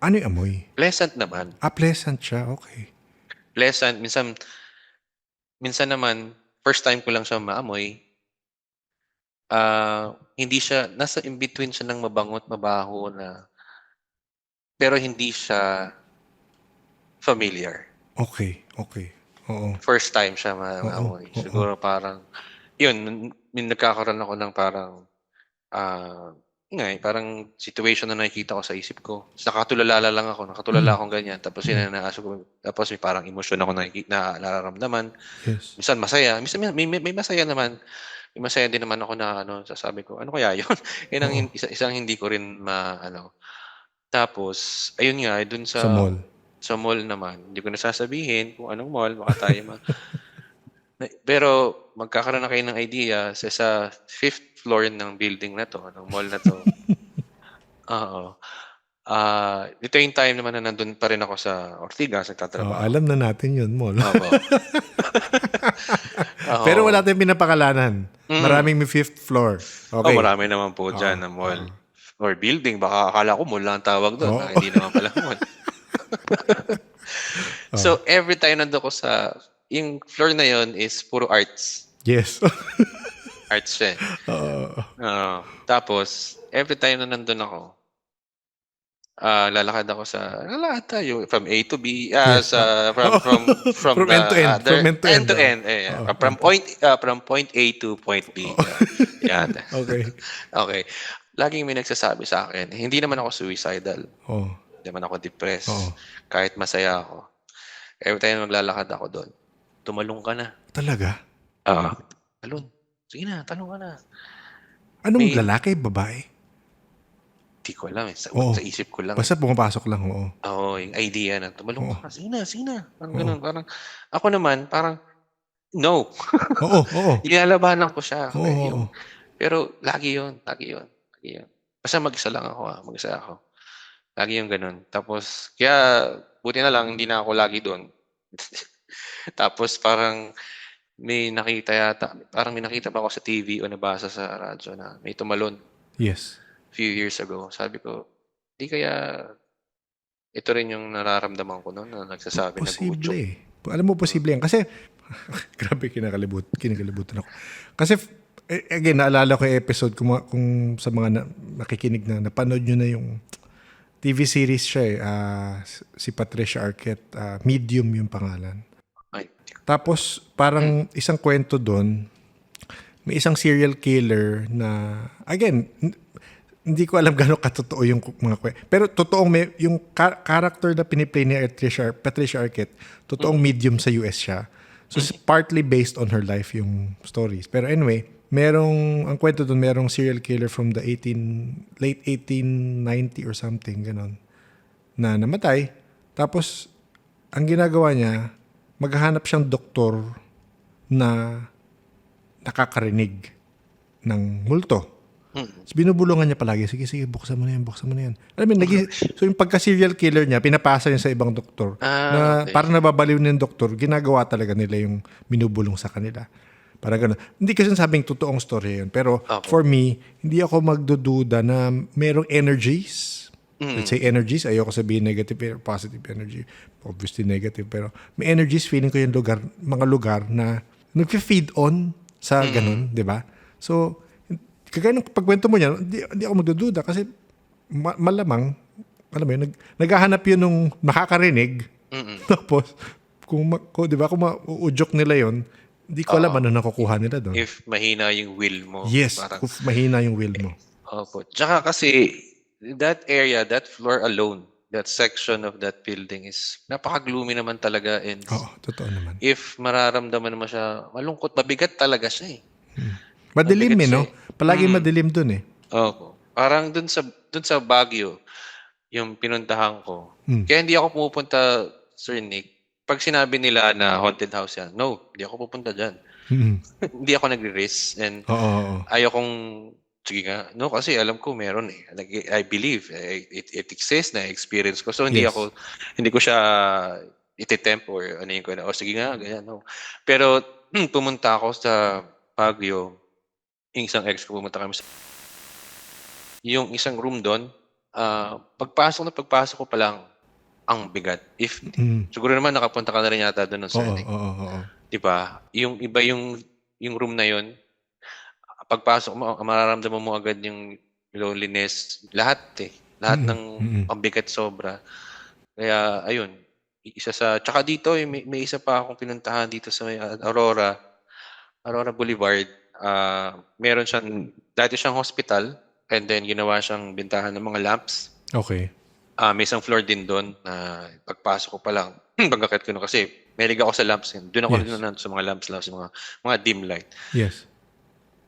ano yung amoy? Pleasant naman, Pleasant siya, okey. pleasant. Minsan minsan naman first time ko lang siya maamoy, hindi siya nasa in between siya ng mabango at mabaho pero hindi siya familiar. Okey, okey. Oo. First time siya Oo, maamoy. oo. Siguro parang yun, may nagkakaroon ako ng parang, yun nga, parang situation na nakikita ko sa isip ko. Ta's nakatulala Mm. akong ganyan tapos Mm. yun ang tapos may parang emosyon ako na nararamdaman. Yes. Minsan masaya, minsan may masaya naman. May masaya din naman ako na sasabi ko, "Ano kaya yun?" Yun Oo. isang hindi ko rin maano. Tapos ayun nga, dun Sa sa mall. Sa mall naman, hindi ko na sasabihin kung anong mall, baka tayo pero magkakaroon na kayo ng idea sa fifth floor ng building na 'to, ng mall na 'to. Oo. Ito yung time naman na nandun pa rin ako sa Ortigas, nagtatrabaho. Alam na natin yun, mall. Opo. Pero Oo. wala tayong pinapakalanan. Maraming may fifth floor. Okay. Marami naman po dyan na mall. Or building. Baka akala ko mall lang ang tawag doon. Oo. Hindi naman pala mall. So, every time nandun ko yung floor na yon is puro arts. Yes. Arts siya. Tapos, every time na nandun ako, lalakad ako lalakad tayo from A to B, Yes. from From end to end. From end to end. end to end. From point A to point B. Yan. Okay. Okay. Laging may nagsasabi sa akin, hindi naman ako suicidal. Oh. Hindi naman ako depressed. Oo. Kahit masaya ako. Every time maglalakad ako doon, tumalong ka na. Talaga? Talon. Sige na, talong ka na. Anong lalaki, babae? Hindi ko alam. Sa isip ko lang. Basta pumapasok lang, oo. Oo, yung idea na tumalong ka. Sige na. Parang ganun. Parang, ako naman, parang, no. Oo. Ilalabanan ko siya. Oo. Pero lagi yun. Basta mag-isa lang ako. Mag-isa ako. Lagi yung ganun. Tapos, kaya, buti na lang, hindi na ako lagi doon. Tapos, parang, may nakita pa ako sa TV o nabasa sa radyo na may tumalon. Yes. Few years ago. Sabi ko, di kaya ito rin yung nararamdaman ko noon na nagsasabi na Posible eh. Alam mo, posible yan. Kasi, grabe, kinakalibutan ako. Kasi, again, naalala ko yung episode kung sa mga nakikinig na napanood nyo na yung TV series siya eh. Si Patricia Arquette. Medium yung pangalan. Tapos, parang isang kwento doon, may isang serial killer na, again, hindi ko alam gano'ng katotoo yung mga kwento. Pero totoong yung character na piniplay ni Patricia Arquette, totoong medium sa US siya. So, it's partly based on her life yung stories. Pero anyway, ang kwento doon, merong serial killer from the late 1890 or something, gano'n, na namatay. Tapos, ang ginagawa niya, maghahanap siyang doktor na nakakarinig ng multo. So, binubulungan niya palagi, sige, buksan mo na yan. Alam mo, so yung pagka-serial killer niya, pinapasa niya sa ibang doktor. Na okay. parang nababaliw ng doktor, ginagawa talaga nila yung binubulong sa kanila. Para gano'n. Hindi kasi sabing totoong story yun. Pero for me, hindi ako magdududa na merong energies. Let's say energies. Ayoko sabihin negative pero positive energy. Obviously negative. Pero may energies, feeling ko yung mga lugar na nag-feed on sa ganun, di ba? So, kagaya ng pagkwento mo niya, hindi ako magdududa kasi malamang, alam mo yun, naghahanap yun nung makakarinig. Tapos, di ba, kung mauudyok nila yun, hindi ko alam ano nakukuha nila doon. If mahina yung will mo. Yes, kung mahina yung will mo. Opo. Tsaka kasi, that area, that floor alone, that section of that building is napaka-gloomy naman talaga. And totoo naman. if mararamdaman mo siya, malungkot, mabigat talaga siya eh. Madilim no? Palagi madilim dun eh. Opo. Parang dun sa Baguio, yung pinuntahan ko. Kaya hindi ako pumupunta, Sir Nick. Pag sinabi nila na haunted house yan, no, hindi ako pupunta dyan. Hindi ako nagre-risk. And ayaw kong, sige nga, no, kasi alam ko meron eh. I believe it exists na experience ko. So hindi ko siya ititempt or ano yung ko na, sige nga, ganyan, no. Pero pumunta ako sa Baguio, yung isang ex ko pumunta kami yung isang room doon, pagpasok ko pa lang, ang bigat. Siguro naman nakapunta ka na rin yata doon ng Sonic. Diba? Yung iba yung room na yun, pagpasok mo, mararamdaman mo agad yung loneliness. Lahat ng pambigat sobra. Kaya, ayun. Tsaka dito, may isa pa akong pinuntahan dito sa Aurora Boulevard. Meron dati siyang hospital, and then ginawa siyang bintahan ng mga lamps. Okay. May isang floor din doon na pagpasok ko pa lang, pagkakit ko na kasi may liga ako sa lamps. Doon ako rin sa mga lamps, mga dim light. Yes.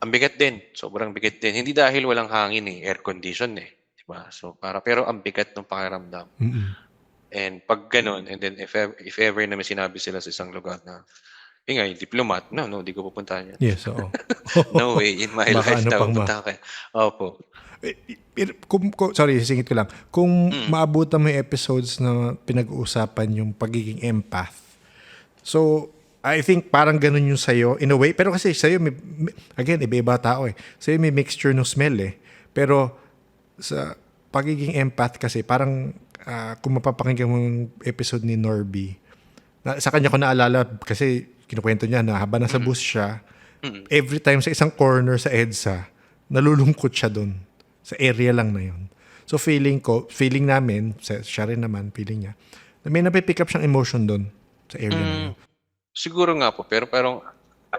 Ang bigat din. Sobrang bigat din. Hindi dahil walang hangin eh. Air condition eh. Diba? So, pero ang bigat ng pakiramdam. And pag ganun, and then if ever na may sinabi sila sa isang lugar na, nga, yung diplomat, no, di ko pupuntahan yan. Yes, oo. No way in my Baka life ano na pang pupuntahan kayo. Opo. Sorry, sisingit ko lang. Kung Mm. maabutan mo yung episodes na pinag-uusapan yung pagiging empath, so, I think parang ganun yung sa'yo, in a way. Pero kasi sa'yo, again, iba-iba tao eh. Sa'yo may mixture ng smell eh. Pero sa pagiging empath kasi, parang kung mapapakinggan mo yung episode ni Norby, sa kanya ko naalala kasi kinukwento niya na habang nasa bus siya, every time sa isang corner sa EDSA, nalulungkot siya doon. Sa area lang na yun. So feeling namin, siya rin naman, feeling niya, na may napipick up siyang emotion doon sa area na yun. Siguro nga po, pero parang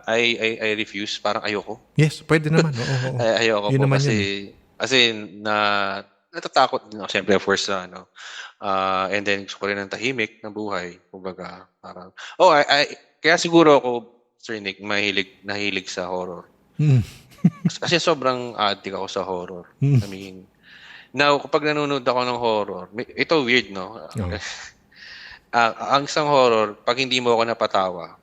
I refuse, parang ayoko. Yes, pwede naman. Oo. Ayoko Yun po naman kasi, yun eh. kasi natatakot din ako, siyempre first sa and then gusto ko rin ng tahimik na buhay, kumbaga, parang, kaya siguro ako, Sir Nick, nahilig sa horror. Kasi sobrang addict ako sa horror. I mean, now, kapag nanonood ako ng horror, ito weird, no? Oo. Ang isang horror, pag hindi mo ako napatawa,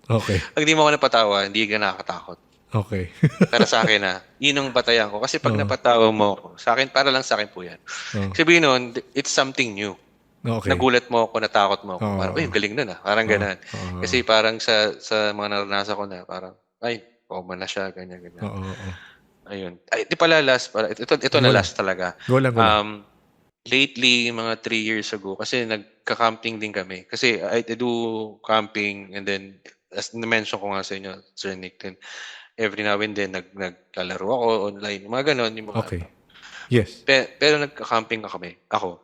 Okay. hindi ka nakakatakot. Okay. Para sa akin yun ang batayan ko. Kasi pag napatawa mo ako, sa akin, para lang sa akin po yan. Sabihin nun, it's something new. Okay. Nagulat mo ako, natakot mo ako. Oo. Parang, galing nun Parang ganun. Kasi parang sa mga naranasan ko na, parang, common na siya, ganyan. Oo. Ayun. Di pala last, ito na last talaga. Go lang. Lately, mga 3 years ago, kasi nagka-camping din kami. Kasi I do camping and then, as na-mention ko nga sa inyo, Sir Nick, din, every now and then, naglalaro ako online, mga ganon. Yung mga, Okay. Yes. pero nagka-camping kami. Ako.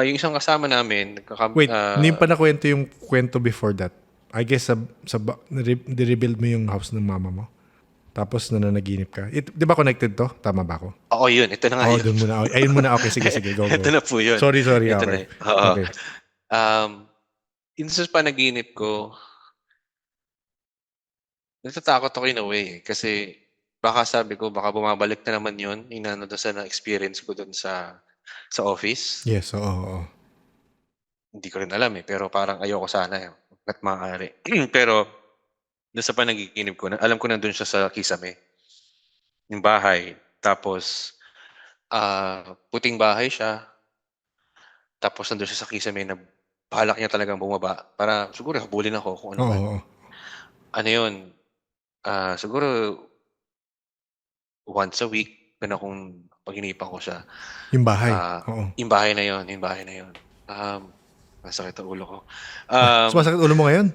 Yung isang kasama namin, Wait, hindi pa nakwento yung kwento before that. I guess rebuild mo yung house ng mama mo. Tapos nananaginip ka. Di ba connected to? Tama ba ako? Oo, yun. Ito na nga yun. Doon muna. Ayun muna. Okay, sige. Go. Ito na po yun. Sorry. Ito Okay. na yun. Oo. Okay. Sa panaginip ko, natatakot ako in a way. Kasi baka sabi ko, baka bumabalik na naman yun. Inano doon sa na-experience ko doon sa office. Yes, oo. Hindi ko rin alam pero parang ayoko sana at maaari. Pero doon sa panaginip ko, alam ko nandun siya sa Kisame. Yung bahay. Tapos, puting bahay siya. Tapos nandun siya sa Kisame na balak niya talagang bumaba. Para siguro habulin ako kung ano man. Oo. Ano yun? Siguro once a week, kung paginipan ko siya. Yung bahay. Oo. Yung bahay na yun. Masakit ang ulo ko. Sumasakit ulo mo ngayon?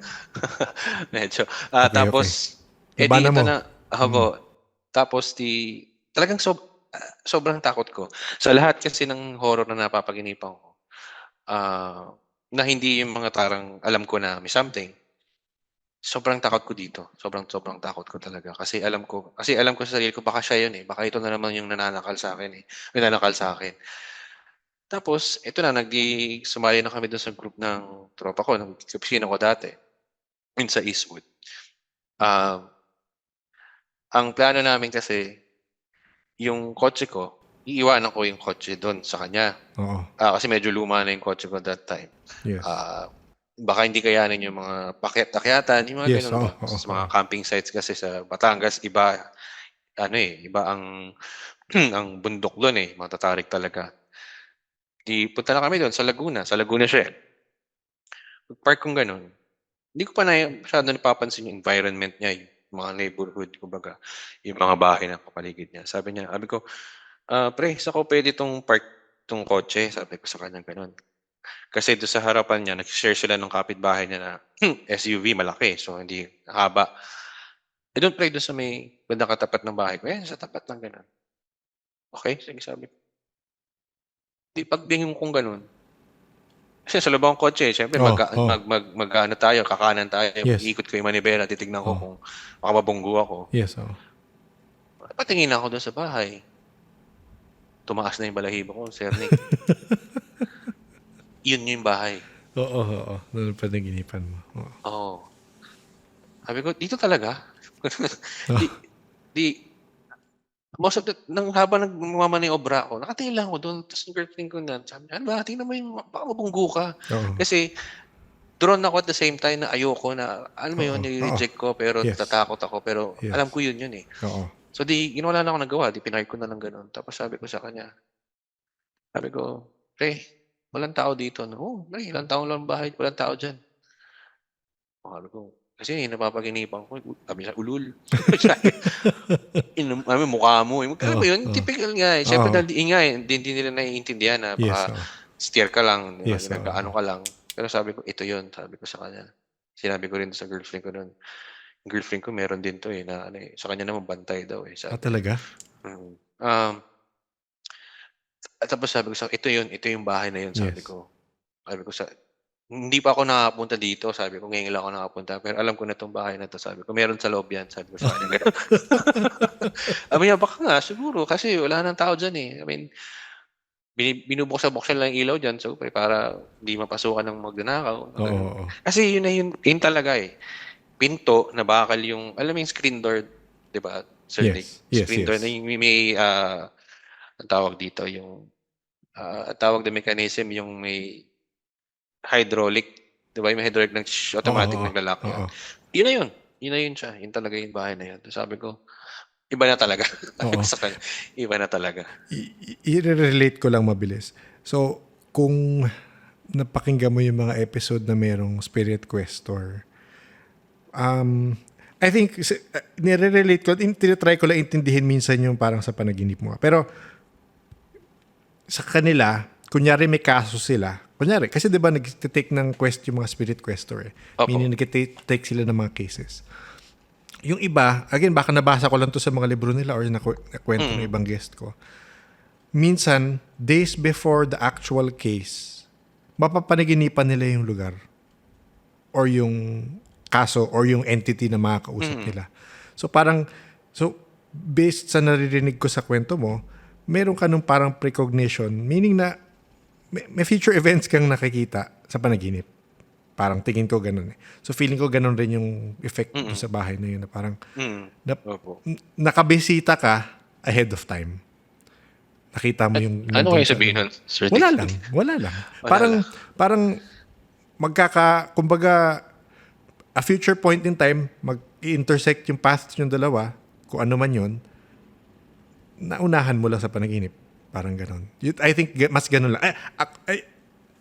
Medyo. Okay. Tapos, ito mo. na. Tapos, talagang sobrang takot ko. Sa lahat kasi ng horror na napapaginipan ko, na hindi yung mga tarang alam ko na may something, sobrang takot ko dito. Sobrang takot ko talaga. Kasi alam ko sa sarili ko, baka siya yun Baka ito na naman yung nananakal sa akin Nananakal sa akin. Tapos, ito na, sumali na kami doon sa group ng tropa ko, ng opisina ko dati, sa Eastwood. Ang plano namin kasi, yung kotse ko, iiwanan ko yung kotse doon sa kanya. Oo. Kasi medyo luma na yung kotse ko that time. Yes. Baka hindi kayanin yung mga pakyat-akyatan, yung mga ganun. Sa mga camping sites kasi sa Batangas, iba ang bundok doon matatarik talaga. Punta na kami doon sa Laguna. Sa Laguna siya Pag-park kong ganun, hindi ko pa masyado napapansin yung environment niya, yung mga neighborhood, kumbaga, yung mga bahay na kapaligid niya. Sabi ko, pre, saan ko pwede itong park itong kotse? Sabi ko sa kanya ganun. Kasi doon sa harapan niya, nag-share sila ng kapitbahay niya na SUV, malaki. So, hindi haba. Doon, pre, doon sa may bandang katapat ng bahay ko. Sa tapat lang ganun. Okay, sige, sabi ko. Pagdingin kong ganun. Kasi sa lubang kotse, syempre mag-ano tayo, kakanan tayo. Yes. Ikot ko yung manibela, titignan ko kung makababunggo ako. Yes, Patingin ako doon sa bahay. Tumaas na yung balahibo ko, Sir Nick. Yun yung bahay. Oo. Doon pa naginipan mo. Oo. Sabi ko, dito talaga? Most of the nang habang nagmamaniobra ako, nakatingin lang ako do'n tapos yung girlfriend ko na sabi niya, "Ano ba tingnan mo yung baka mabunggo ka." Oo. Kasi drawn ako at the same time na ayoko na alam mo Oo. yun, Oo. nire-reject ko pero Yes. natatakot ako pero alam Yes. ko yun eh. Oo. So wala na akong nagawa, 'di pinahayag ko na lang gano'n. Tapos sabi ko sa kanya, sabi ko, "Pre, walang tao dito 'no?" "Oo, pre ilang taon lang bahay, walang tao diyan." Sabi ko, "Kasi napapaginipan ko sabi niya, ulul." Sabi ano mukha mo, eh, alam Oo. mo yun, Oo. tipikal nga, eh. Siyempre Oo. dahil nga, eh, hindi nila naiintindihan na Yes. baka Oo. steer ka lang, 'di ba, Yes. Oo. nag-aano ka lang. Pero sabi ko, "Ito yun," sabi ko sa kanya. Sinabi ko rin sa girlfriend ko nun, "Yung girlfriend ko meron din 'to, eh, na ano, eh, sa kanya naman bantay daw, eh," sabi niya. Talaga? Mm. At tapos sabi ko ito yung bahay na yun," sabi Yes. ko. Sabi ko "Hindi pa ako nakakapunta dito," sabi ko, "Ngayon lang ako nakapunta, pero alam ko na 'tong bahay na 'to," sabi ko, "Meron sa loob 'yan," sabi ko sa kanya gano'n. Sabi niya, "Baka nga siguro kasi wala ng tao diyan, eh. I mean, binubuksan-buksan lang yung ilaw diyan siyempre para hindi mapasukan ng magnanakaw," Oo. gano'n. Oo. Kasi yun talaga, eh, pinto na bakal yung alam mo yung screen door, 'di ba, Sir Nick? Yes. Yes. Screen door na Yes. yung anong tawag dito, yung, tawag na mechanism yung may hydraulic, 'di ba, yung may hydraulic Oo. automatic Oo. nagla-lock 'yan. Oo. Yun na yun, yun na yun siya, yun talaga yung bahay na yun. Tapos sabi ko, "Iba na talaga." Sabi ko Oo. sa kanya, "Iba na talaga." I-relate ko lang mabilis. So, kung napakinggan mo yung mga episode na merong Spirit Questor, I think, nire-relate ko, tinitry ko lang intindihin minsan yung parang sa panaginip mo. Pero, sa kanila, kunyari may kaso sila, kunyari, kasi di ba nag-take ng quest yung mga Spirit Questor eh. Opo. Meaning, nag-take sila ng mga cases. Yung iba, again, baka nabasa ko lang to sa mga libro nila or nakwento ng ibang guest ko. Minsan, days before the actual case, mapapanaginipan nila yung lugar or yung kaso or yung entity na makakausap nila. So based sa naririnig ko sa kwento mo, meron ka nung parang precognition, meaning na may future events kang nakikita sa panaginip. Parang tingin ko ganun eh. So feeling ko ganun rin yung effect doon sa bahay na yun na parang Opo. nakabisita ka ahead of time. Nakita mo yung Ano nandun kayo sa sabihin nun, Sir Wala Nick? lang. Wala lang. Wala lang. Parang kumbaga, a future point in time, mag-intersect yung paths yung dalawa, kung ano man yun, naunahan mo lang sa panaginip. Parang ganon. I think mas ganon lang.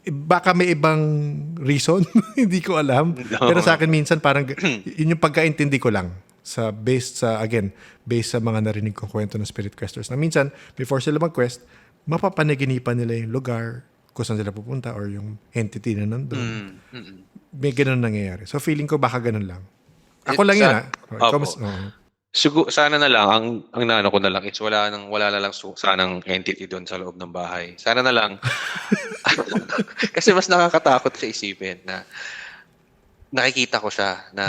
Baka may ibang reason, hindi ko alam. No. Pero sa akin minsan parang yun yung pagkaintindi ko lang based sa mga narinig kong kwento ng Spirit Questors. Na minsan, before sila mag-quest, mapapanaginipan nila yung lugar, kung saan sila pupunta, or yung entity na nandun. May ganun nangyayari. So feeling ko baka ganun lang. Ako lang yun ha. Sana na lang, ang naano ko na lang is wala na lang sanang entity doon sa loob ng bahay. Sana na lang. Kasi mas nakakatakot sa isipin na nakikita ko siya na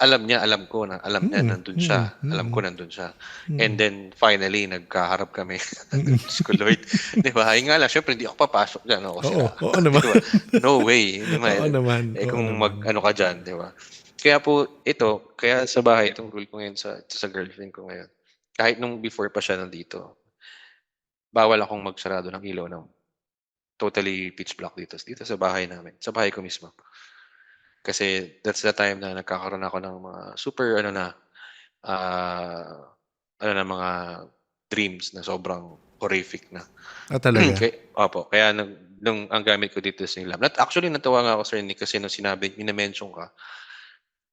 alam niya nandun siya. Alam ko nandun siya. And then finally nagkaharap kami. Diyos ko Lord. 'Di ba? Yung nga lang syempre hindi ako papasok diyan ako sila. Oo naman. Diba? No way. Oo naman. Kung mag-ano ka diyan, 'di ba? Kaya sa bahay itong rule ko ngayon sa girlfriend ko ngayon. Kahit nung before pa siya nandito, bawal akong magsarado ng ilaw ng totally pitch black dito sa bahay namin, sa bahay ko mismo. Kasi that's the time na nagkakaroon ako ng mga super mga dreams na sobrang horrific na. Talaga? Kaya nung ang gamit ko dito is yung lamp. Actually, natuwa nga ako, Sir Nick, kasi nung mina-mention ka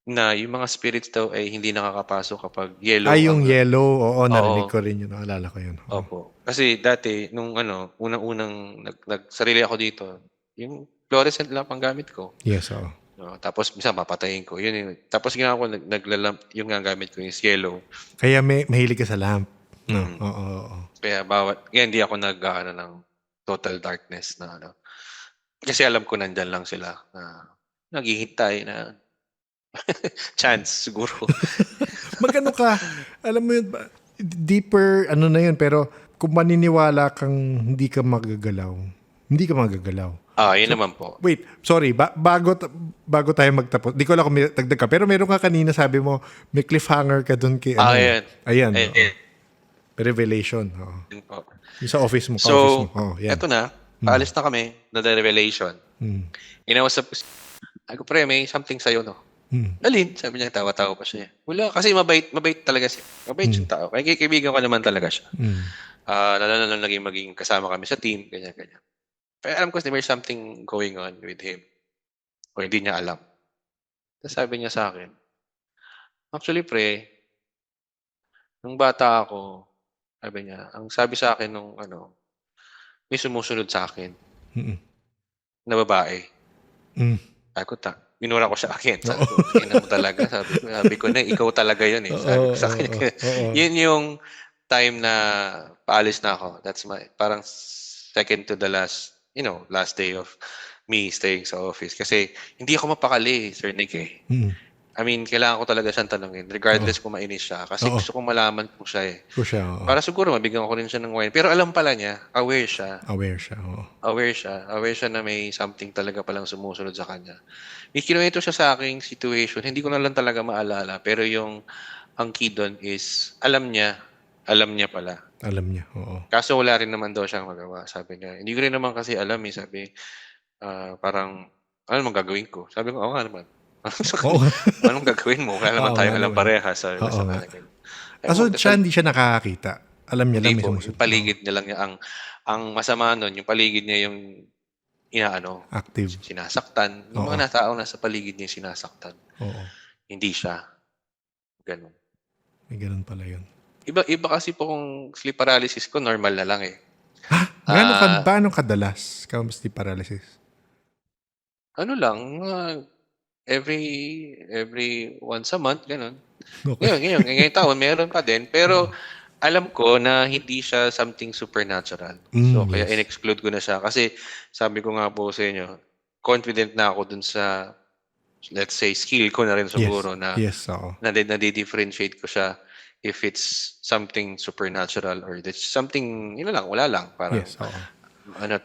na yung mga spirits daw ay hindi nakakapasok kapag yellow. Yung yellow. Oo, narinig ko rin yun. Naalala ko yun. Opo. Kasi dati, nung unang-unang nagsarili ako dito, yung fluorescent lamp ang gamit ko. Yes, oo. Tapos minsan papatayin ko. Tapos ginawa ko, naglalamp, yung nga gamit ko is yellow. Kaya mahilig ka sa lamp. No? Oo. Kaya hindi ako ng total darkness na ano. Kasi alam ko nandyan lang sila na naghihintay na chance siguro. Magano ka, alam mo yun, deeper, na yun, pero kung maniniwala kang hindi ka magagalaw. Yun naman po. Wait, sorry, bago tayo magtapos, di ko lang kung may dagdag ka, pero meron ka kanina sabi mo, may cliffhanger ka dun kay Ayan. Ayan. Revelation. Oo. Yun po. Yung sa office mo, So, ka-office mo. Oh, yan. eto na, paalis na kami, na the revelation. Mm. Inausap ko, sabi ko, pre, may something sa'yo, no? Mm. Alin? Sabi niya, tawa-tawa pa siya. Wala, kasi mabait talaga siya. Mabait yung tao. Kaya kaibigan ko naman talaga siya. Mm. Lalo na maging kasama kami sa team, ganyan. Pero alam ko there's something going on with him. O hindi niya alam. Tapos sabi niya sa akin, actually, pre, nung bata ako, sabi niya, ang sabi sa akin nung may sumusunod sa akin Mm. na babae. Mm. Sabi ko, minura ko sa akin. Sabi ko, ina mo talaga. Sabi ko na, ikaw talaga yun eh. Sabi ko sa akin. Yun yung time na paalis na ako. That's parang second to the last, last day of me staying sa office. Kasi hindi ako mapakali, Sir Nick eh. Mm. I mean, kailangan ko talaga siyang tanungin regardless kung mainis siya. Kasi gusto kong malaman kung siya eh. Ko siya, oo. Para siguro mabigyan ko rin siya ng wine. Pero alam pala niya, aware siya. Aware siya, oo. Aware siya na may something talaga palang sumusunod sa kanya. May kinuwento siya sa aking situation. Hindi ko na lang talaga maalala. Pero ang key doon is, alam niya pala. Alam niya, oo. Kaso wala rin naman daw siyang magawa, sabi niya. Hindi ko rin naman kasi alam eh, sabi, parang, ano naman gagawin ko? Sabi ko, oo nga naman. Oo. Anong gagawin mo? Kaya naman Oo, tayo nga alam naman. pareha. Sabi ko Oo sa nga. kanya. So, siya hindi siya nakakakita. Alam niya lang Hindi may po, sumusunod. yung paligid niya lang niya. Ang masama nun, yung paligid niya yung Active. sinasaktan. Yung mga tao nasa paligid niya yung sinasaktan. Oo. Hindi siya. Ganun. May ganun pala yun. Iba kasi po kung sleep paralysis ko, normal na lang eh. Ha? Paano kadalas ka sleep paralysis? Ano lang, every once a month, ganun. Okay. Ngayong taon, meron pa din. Pero alam ko na hindi siya something supernatural. So, kaya Yes. in-exclude ko na siya. Kasi sabi ko nga po sa inyo, confident na ako dun sa, let's say, skill ko na rin siguro na Yes, oo. nadi-differentiate ko siya if it's something supernatural or it's something, wala lang. Parang, Yes, oo.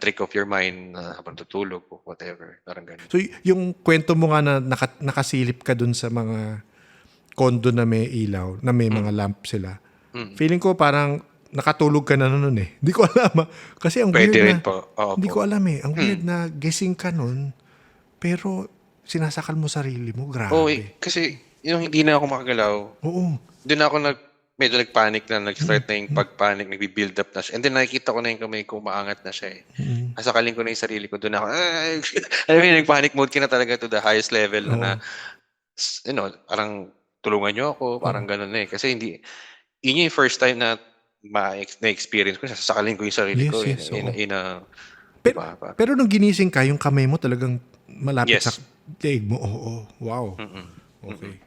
trick of your mind habang tutulog o whatever. Parang ganun. So, yung kwento mo nga na nakasilip ka dun sa mga kondo na may ilaw, na may mga lamp sila. Feeling ko parang nakatulog ka na nun eh. Hindi ko alam. Kasi ang Pwede weird rin na, po. Oo hindi po. ko alam eh. Ang weird na gising ka nun, pero sinasakal mo sarili mo. Grabe. Oo, kasi yung hindi na ako makagalaw, Oo. doon ako medyo nag-panic na, nag-start na yung pag-panic, nag-build up na siya. And then nakikita ko na yung kamay ko, maangat na siya eh. Nasakalin ko na yung sarili ko, doon ako, alam mo yung nag-panic mode ka na talaga to the highest level na, parang tulungan niyo ako, parang ganun na eh. Kasi yun yung first time na na-experience ko, sasakalin ko yung sarili ko Yes, oo. diba? Pero nung ginising ka, yung kamay mo talagang malapit Yes. sa leg mo. Oo. Wow. Okay.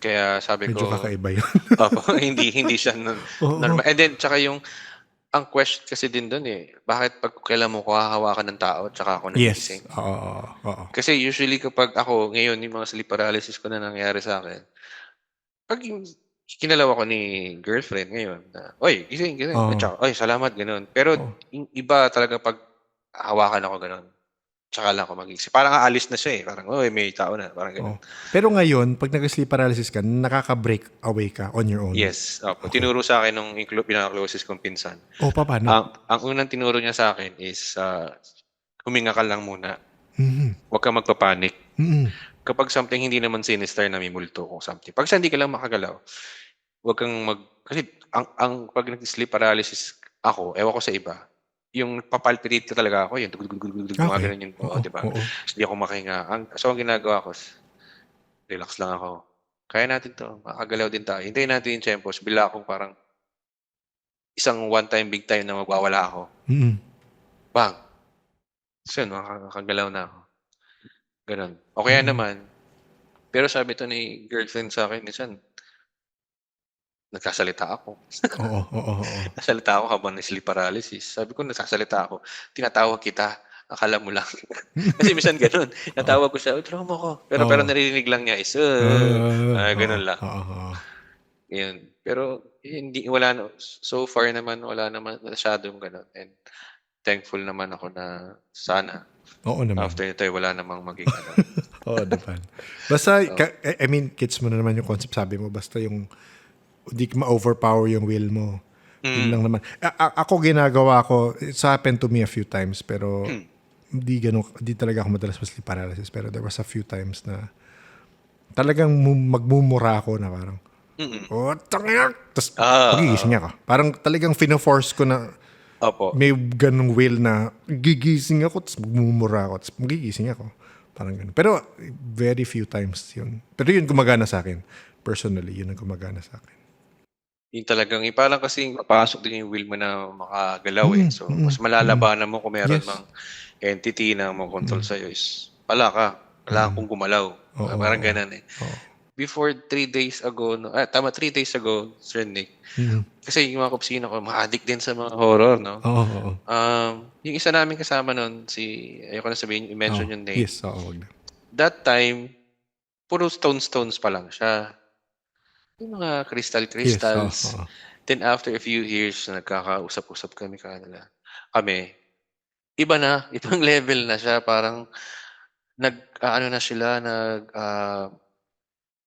Kaya sabi Medyo ko, kakaiba yun. opo, hindi siya Oo. normal. And then, tsaka ang question kasi din doon eh, bakit pag kailan mo ko hahawakan ng tao, tsaka ako nagising? Yes. Oo. Kasi usually kapag ako, ngayon, yung mga sleep paralysis ko na nangyari sa akin, pag kinalaw ako ni girlfriend ngayon, na, oy, gising, Oo. tsaka, oy, salamat, ganun. Pero yung iba talaga pag hawakan ako ganun, tsaka lang ako magising. Parang aalis na siya eh, parang, oy, may tao na, parang ganun. Pero ngayon, pag nag-sleep paralysis ka, nakaka-break away ka on your own. Yes, opo. Tinuro sa akin nung pinaka-closest kong pinsan. Paano? Ang unang tinuro niya sa akin is huminga ka lang muna. Mhm. Huwag kang magpapanik. Mhm. Kapag something hindi naman sinister na may multo kung something. Pag hindi ka lang makagalaw, huwag kang kasi pag nag-sleep paralysis ako, ewan ko sa iba, yung papalpitate ka talaga ako, yung mga Okay. ganun yun. Oo, Di ba? oo. Hindi ako makahinga. So, ang ginagawa ko, relax lang ako. Kaya natin to. Makagalaw din tayo. Hintayin natin yung tempos. Bila akong parang isang one-time, big time na magwawala ako. Mhm. Bang! So yun, makakagalaw na ako. Ganun. O kaya naman, pero sabi to ni girlfriend sa akin, minsan, nagsasalita ako. Oo. Nagsasalita ako habang sleep paralysis. Sabi ko, nagsasalita ako. Tinatawag kita. Akala mo lang. Kasi minsan ganun. Natawag ko siya, tulungan mo ko. Pero naririnig lang niya is, ganun lang. Oo. Yun. Pero so far naman, wala naman masyadong ganun. And thankful naman ako na sana Oo naman. after nito ay wala namang maging Oo naman. Basta, I mean, gets mo na naman yung concept. Sabi mo, basta yung hindi ma-overpower yung will mo. Yun lang naman. Ako ginagawa ko, it's happened to me a few times, pero di talaga ako madalas ma-sleep paralysis. Pero there was a few times na talagang magmumura ako na parang, oh, tangina! Tapos magigising ako. Parang talagang fino-force ko na Opo. may ganung will na gigising ako, tapos magmumura ako, tapos magigising ako. Parang ganun. Pero very few times yun. Pero yun gumagana sa akin. Personally, yun ang gumagana sa akin. Yung talagang, parang kasi papasok din yung will mo na makagalaw eh. So, mas malalabanan mo kung meron Yes. mang entity na makontrol sa'yo is wala kang gumalaw. Parang ganun eh. Before 3 days ago, 3 days ago, Sir Nick, kasi yung mga kapsina ko, ma-addict din sa mga horror, no? Oo. Yung isa namin kasama nun, ayoko na sabihin, i-mention yung name. Yes, wag na. That time, puro stones pa lang siya. Yung mga crystals. Then after a few years, nagkakausap-usap kami kanila. Ibang level na siya. Parang ano na sila,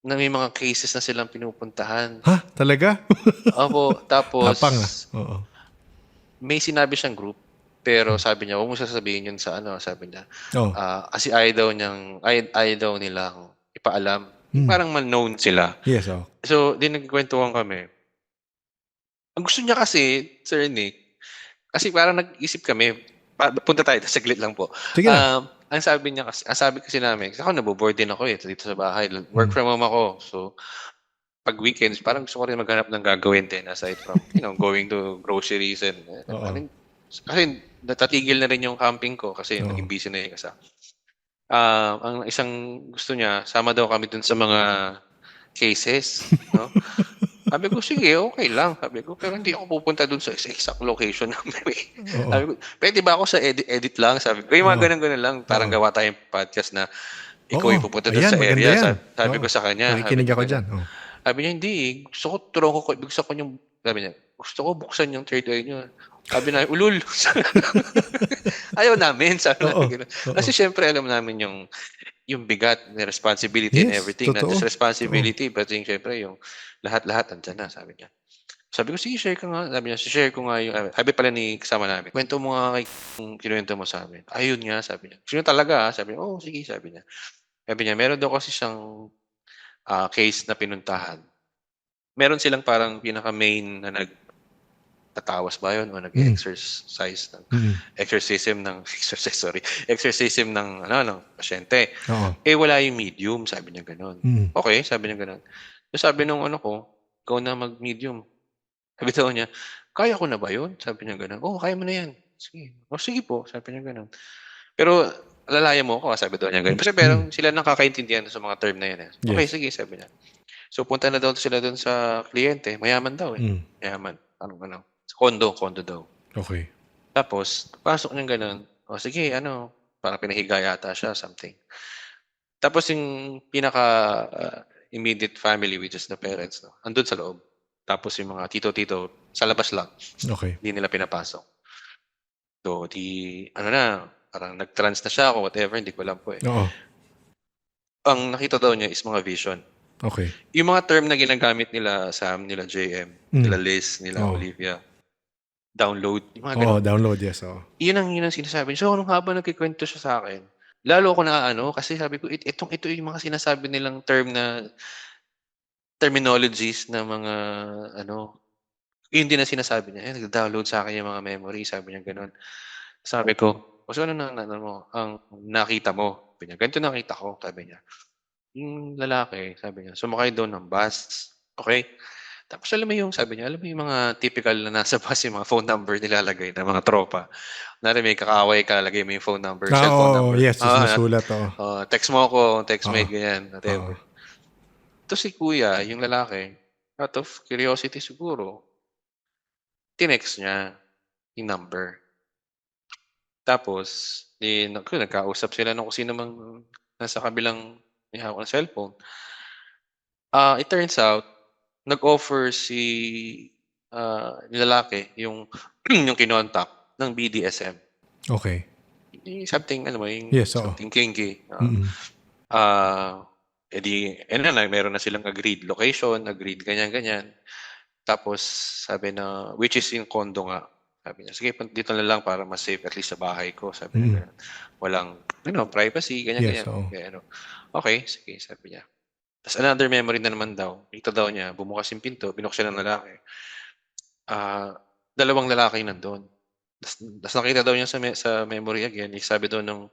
na may mga cases na silang pinupuntahan. Ha? Talaga? Opo, tapos Tapang Oo. may sinabi siyang group, pero sabi niya, huwag mo sasabihin yun sa sabi niya. Oh. Kasi ayaw nilang ipaalam. Parang mal-known sila. Yes, So, nagkikwentuhan kami. Ang gusto niya kasi, Sir Nick, kasi parang nag-isip kami, punta tayo, saglit lang po. Sige na. Ang sabi kasi namin, kasi ako naboboard din ako dito sa bahay. Work from home ako. So, pag weekends, parang gusto ko rin maghanap ng gagawin din aside from, going to groceries and, kasi natatigil na rin yung camping ko kasi naging busy na yung kasama. Ang isang gusto niya, sama daw kami dun sa mga cases, no? Sabi ko, sige, okay lang. Sabi ko, pero hindi ako pupunta dun sa exact location namin. Sabi ko, pwede ba ako sa edit lang? Sabi ko, yung mga ganun lang. Parang gawa tayong podcast na ikaw yung pupunta dun sa area. Sabi ko sa kanya. Nakikinig ako dyan. Sabi niya, hindi. Gusto ko, sabi niya, gusto ko buksan yung third eye niyo. Sabi na, ulul. Ayaw namin. Sabi namin. Kasi syempre, alam namin yung bigat, may responsibility and everything. Not just responsibility, but yung syempre, yung lahat-lahat andyan na, sabi niya. Sabi ko, sige, share ka nga. Sabi niya, share ko nga yung, sabi pala ni kasama namin, kwento mo nga kung kinuwento mo sa amin. Ayun nga, sabi niya. Sino talaga? Sabi niya, sige, sabi niya. Sabi niya, meron daw kasi siyang case na pinuntahan. Meron silang parang pinaka-main na tatawas ba yun o nag-exercise exorcism ng pasyente. Wala yung medium, sabi niya ganun. Okay, sabi niya ganun. So sabi nung ikaw na mag-medium. Sabi daw niya, kaya ko na ba yun? Sabi niya ganun. Kaya mo na yan. Sige. Sige po, sabi niya ganun. Pero alalayan mo ako, sabi daw niya ganun. Pero sila nakakaintindihan sa mga term na yan. Okay, sige, sabi niya. So punta na daw sila doon sa kliyente. Mayaman daw Mayaman. Condo daw. Okay. Tapos, pasok niya ganun. Sige, parang pinahiga yata siya, something. Tapos yung immediate family, which is the parents, andun sa loob. Tapos yung mga tito-tito, sa labas lang. Okay. Hindi nila pinapasok. So, parang nag-trans na siya o whatever, hindi ko alam po Ang nakita daw niya is mga vision. Okay. Yung mga term na ginagamit nila Sam, nila JM, nila Liz, nila Olivia, download. Yung mga ganun. Download, yes. Yun ang sinasabi. So, nung habang nagkikwento siya sa akin, lalo ako kasi sabi ko, ito yung mga sinasabi nilang terminologies na mga, yun din ang sinasabi niya. Nag-download sa akin yung mga memory, sabi niya ganun. Sabi ko, so ano ang nakita mo? Sabi niya, ganito nakita ko, sabi niya. Yung lalaki, sabi niya, sumakay doon ng bus. Okay? Tapos alam mo yung mga typical na nasa bus, yung mga phone number nilalagay ng mga tropa. May kakaaway ka, lalagay mo yung phone number, cellphone number. Yes, sinusulat. Text mo ako, textmate, ganyan, whatever. Ito si kuya, yung lalaki, out of curiosity siguro, tinext niya yung number. Tapos, nagkausap sila ng kung sino mang nasa kabilang may hawak ng cellphone. It turns out, nag-offer si lalaki yung kinontak ng BDSM. Okay. Something, yung something kinky. Meron na silang agreed location, agreed ganyan-ganyan. Tapos sabi na, which is yung condo nga. Sabi niya, sige, dito na lang para mas safe, at least sa bahay ko. Sabi niya, ganun. Walang, privacy, ganyan, Yes, ganyan. oo. Kaya, okay, sige, sabi niya. Tapos another memory na naman daw, ito daw niya, bumukas yung pinto, binuksan ng lalaki. Dalawang lalaki nandun. Tapos nakita daw niya sa memory again, sabi daw nung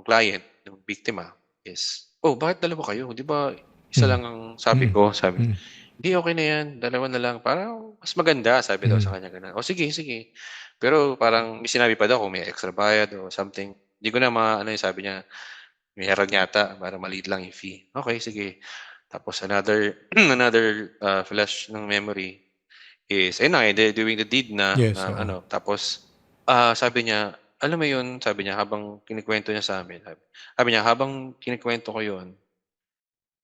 client, nung biktima, is, oh, bakit dalawa kayo? Di ba isa lang ang sabi ko? Sabi, hindi, okay na yan. Dalawa na lang. Parang mas maganda, sabi daw sa kanya. Ganun. O sige, sige. Pero parang may sinabi pa daw kung may extra bayad o something. Hindi ko na ano yung sabi niya. May heran yata para maliit lang yung fee. Okay, sige. Tapos another another flash ng memory is, ayun na, doing the deed na, Yes, na oo. ano. Tapos sabi niya, alam mo yun, sabi niya, habang kinikwento niya sa amin, sabi niya, habang kinikwento ko yun,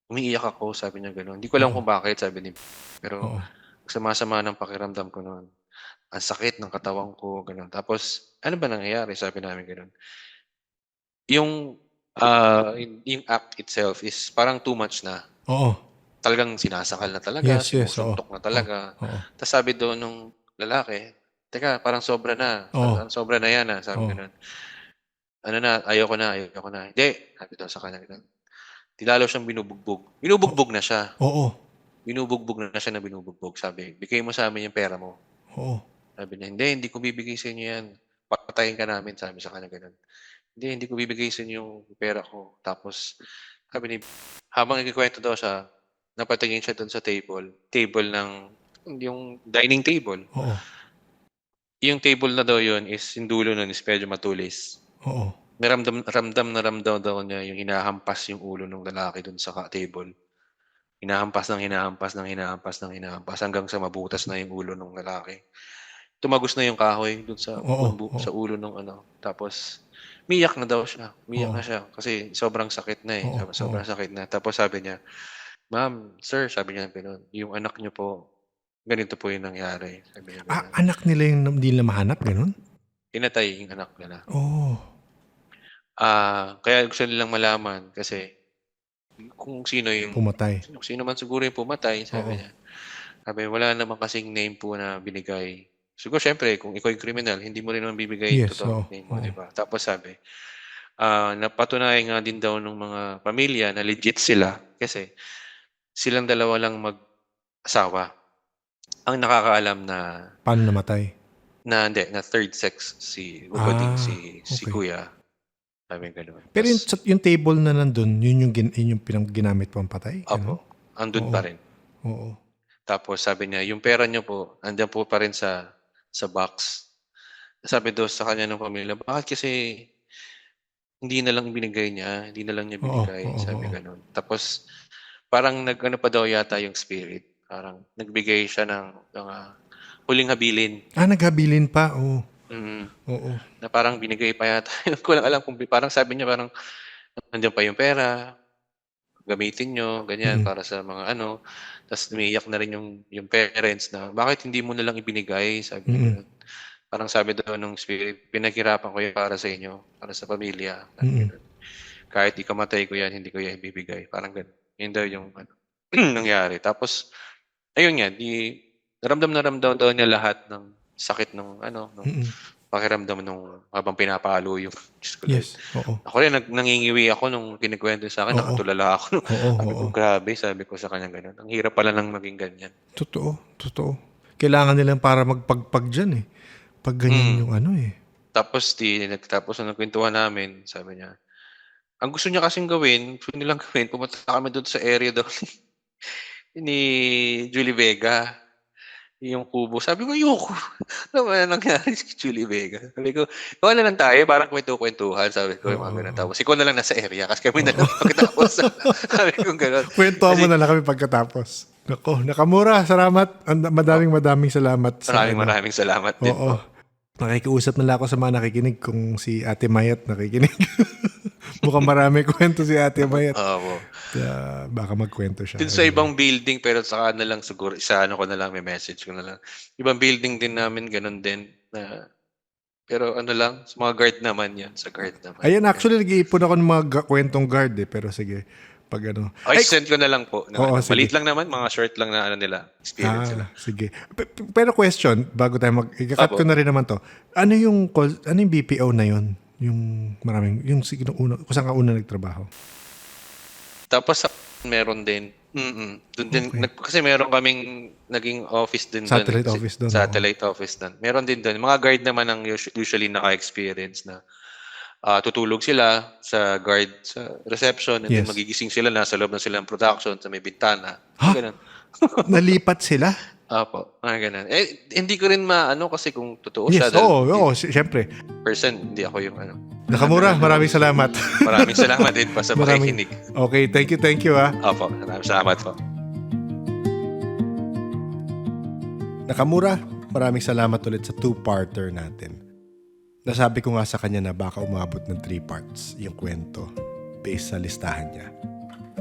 umiiyak ako, sabi niya gano'n. Hindi ko alam kung bakit, sabi ni pero Oo. sama-sama ng pakiramdam ko noon. Ang sakit ng katawan ko, gano'n. Tapos, ano ba nangyayari? Sabi namin gano'n. Yung, yung act itself is parang too much na. Oo. Talagang sinasakal na talaga, Yes, yes, oo. sinusuntok na talaga. Oo. Tapos sabi doon nung lalaki, teka, parang sobra na. Oo. Sobra na yan, sabi Oo. gano'n. Ano na, ayoko na, ayoko na. Hindi, sabi daw sa kanya gano'n. Di lalo siyang binubugbog. Binubugbog na siya. Oo. Binubugbog na siya na binubugbog. Sabi, bigay mo sa amin yung pera mo. Oo. Sabi niya, hindi ko bibigay sa inyo yan. Papatayin ka namin, sabi sa kanya gano'n. Hindi ko bibigay sa inyo yung pera ko. Tapos, sabi ni, habang nagkikwento daw siya, napatingin siya doon sa table ng, yung dining table. Oo. Yung table na daw yun is, yung dulo nun is medyo matulis. Oo. Ramdam daw niya yung hinahampas yung ulo ng lalaki doon sa table. Hinahampas hanggang sa mabutas na yung ulo ng lalaki. Tumagos na yung kahoy doon Oo. sa ulo ng Tapos, umiyak na daw siya. Umiyak Oo. na siya kasi sobrang sakit na eh. Oo. Sobrang sakit na. Tapos sabi niya, ma'am, sir, sabi niya gano'n, yung anak niyo po, ganito po yung nangyari. Sabi niya gano'n. Anak nila yung hindi nila mahanap, gano'n? Pinatay yung anak nila. Oh. Kaya gusto nilang malaman kasi kung sino yung Pumatay. sino man siguro yung pumatay, sabi Oo. niya. Sabi, wala naman kasing name po na binigay. Siguro siyempre, kung ikaw yung kriminal, hindi mo rin naman bibigay yung Yes, totoong oo. name mo, Oo. di ba? Tapos sabi, napatunayan nga din daw ng mga pamilya na legit sila kasi silang dalawa lang mag-asawa. Ang nakakaalam na Paano namatay? na third sex si Ubading, si okay. Kuya. Sabi gano'n. Pero yung table na nandun, yun yung ginamit pang patay? Opo, andun Oo. pa rin. Oo. Tapos sabi niya, yung pera niyo po, andiyan po pa rin sa box. Sabi daw sa kanya ng pamilya, bakit kasi hindi na lang binigay niya, hindi na lang niya Oo. binigay, Oo. sabi Oo. gano'n. Tapos parang nag-ano pa daw yata yung spirit, parang nagbigay siya ng mga huling habilin. Naghabilin pa. Oo. Oo. Na parang binigay pa yata. Hindi ko lang alam kung parang sabi niya parang nandiyan pa yung pera, gamitin niyo, ganyan, para sa mga Tapos umiiyak na rin yung parents na, bakit hindi mo na lang ibinigay, sabi niya gano'n. Parang sabi daw nung spirit, pinaghirapan ko yan para sa inyo, para sa pamilya. Sabi gano'n. Kahit ikamatay ko yan, hindi ko yan ibibigay. Parang gano'n. Yun daw yung nangyari. Tapos, ayun nga, na ramdam daw niya lahat ng sakit ng pakiramdam nung habang pinapalo yung Diyos ko, Lord. Yes. Oo. Ako rin, nangingiwi ako nung kinikwento sa akin, Oo. nakatulala ako. Oo. Sabi ko, Oo. grabe, sabi ko sa kanya gano'n. Ang hirap pala nang maging ganyan. Totoo. Kailangan nilang para magpagpag dyan eh. Pag ganyan yung Tapos nung nagkwentuhan namin, sabi niya, ang gusto nilang gawin, pumunta kami doon sa area daw ni Julie Vega, yung kubo. Sabi ko, ayoko. Ano ba nangyari kay Julie Vega? Sabi ko, gawa na lang tayo, parang kwento-kwentuhan, sabi ko, yung mga ganun. Tapos ikaw na lang nasa area, kasi kami na lang pagkatapos. Sabi ko gano'n. Kwentuhan mo na lang kami pagkatapos. Nako, Nakamura, salamat. Madaming salamat. Maraming salamat din Oo. po. Nakikiusap na lang ako sa mga nakikinig kung si Ate Mayat nakikinig. Mukhang marami kwento si Ate Mayat. Oo. Baka magkwento siya. Dun sa ibang building, pero saka na lang siguro, ko na lang, may message ko na lang. Ibang building din namin, ganun din. Pero lang, sa mga guard naman yan. Sa guard naman. Ayan, actually, nag-iipon ako ng mga kwentong guard eh. Pero sige, Pag ano. Ay, send ko na lang po. Oo, sige. Maliit lang naman, mga short lang na nila. Experience nila. Sige. Pero question, bago tayo ikakat Apo. ko na rin naman to. Ano yung BPO na yun? Yung maraming, yung kung saan ka una nagtrabaho? Tapos meron din. Doon din kasi meron kaming naging office din doon. Satellite office doon, Satellite office doon. Meron din doon. Mga guard naman ang usually naka-experience na tutulog sila sa guard sa reception and then Yes. magigising sila nasa loob na sila ng production sa may bintana. Ha? Ganun. Nalipat sila? Apo, ganun. Hindi ko rin maano kasi kung totoo Yes, siya. oo, syempre. Person, hindi ako yung ano. Nakamura, maraming salamat. Maraming salamat din pa sa pakikinig. Okay, thank you Apo, maraming salamat po. Nakamura, maraming salamat ulit sa 2-parter natin. Nasabi ko nga sa kanya na baka umabot ng 3 parts yung kwento based sa listahan niya.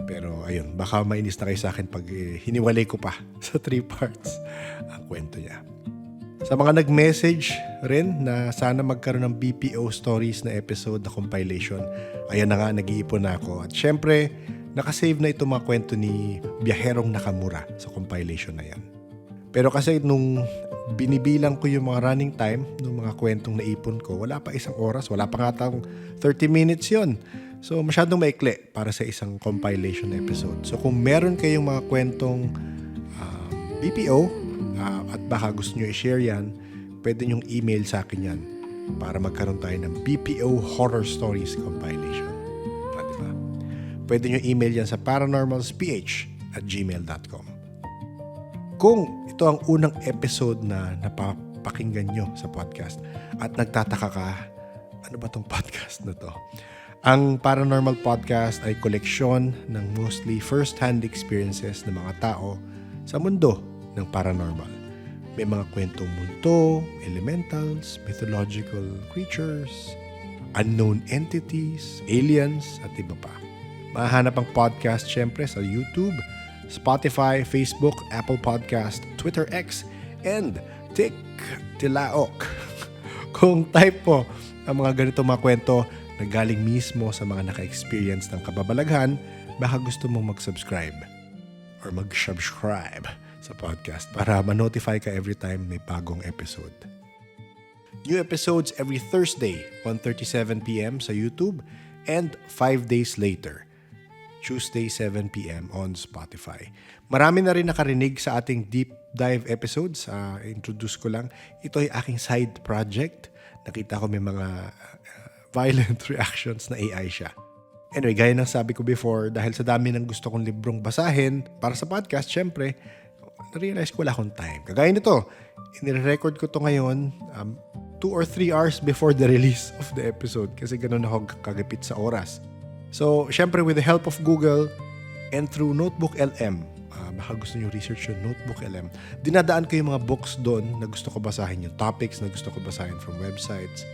Pero ayun, baka mainis na kayo sa akin pag hiniwalay ko pa sa 3 parts ang kwento niya. Sa mga nag-message rin na sana magkaroon ng BPO stories na episode na compilation, ayan na nga, nag-iipon na ako. At syempre, nakasave na itong mga kwento ni Biyaherong Nakamura sa compilation na yan. Pero kasi nung binibilang ko yung mga running time ng mga kwentong naipon ko, wala pa isang oras, wala pa nga tayong 30 minutes yon. So masyadong maikli para sa isang compilation episode. So kung meron kayong mga kwentong BPO at baka gusto nyo i-share yan, pwede nyong email sa akin yan para magkaroon tayo ng BPO Horror Stories compilation. Diba? Pwede nyo email yan sa paranormalsph@gmail.com. Kung ito ang unang episode na napapakinggan nyo sa podcast at nagtataka ka, ano ba tong podcast na to? Ang Paranormal Podcast ay koleksyon ng mostly first-hand experiences ng mga tao sa mundo ng paranormal. May mga kwentong multo, elementals, mythological creatures, unknown entities, aliens, at iba pa. Mahahanap ang podcast syempre sa YouTube, Spotify, Facebook, Apple Podcast, Twitter X, and TikTok. Kung type po ang mga ganito mga kwento na galing mismo sa mga naka-experience ng kababalaghan, baka gusto mong mag-subscribe or mag-subscribe sa podcast para ma-notify ka every time may bagong episode. New episodes every Thursday, 1:37 p.m. sa YouTube and 5 days later, Tuesday, 7 p.m. on Spotify. Marami na rin nakarinig sa ating deep dive episodes. Introduce ko lang. Ito ay aking side project. Nakita ko may mga violent reactions na AI siya. Anyway, gaya ng sabi ko before, dahil sa dami ng gusto kong librong basahin para sa podcast, syempre, na-realize ko wala akong time. Kagaya nito, inire-record ko to ngayon 2 or 3 hours before the release of the episode kasi ganun ako kagipit sa oras. So, syempre with the help of Google and through Notebook LM, baka gusto nyo research yung Notebook LM, dinadaan ko yung mga books doon na gusto ko basahin, yung topics na gusto ko basahin from websites,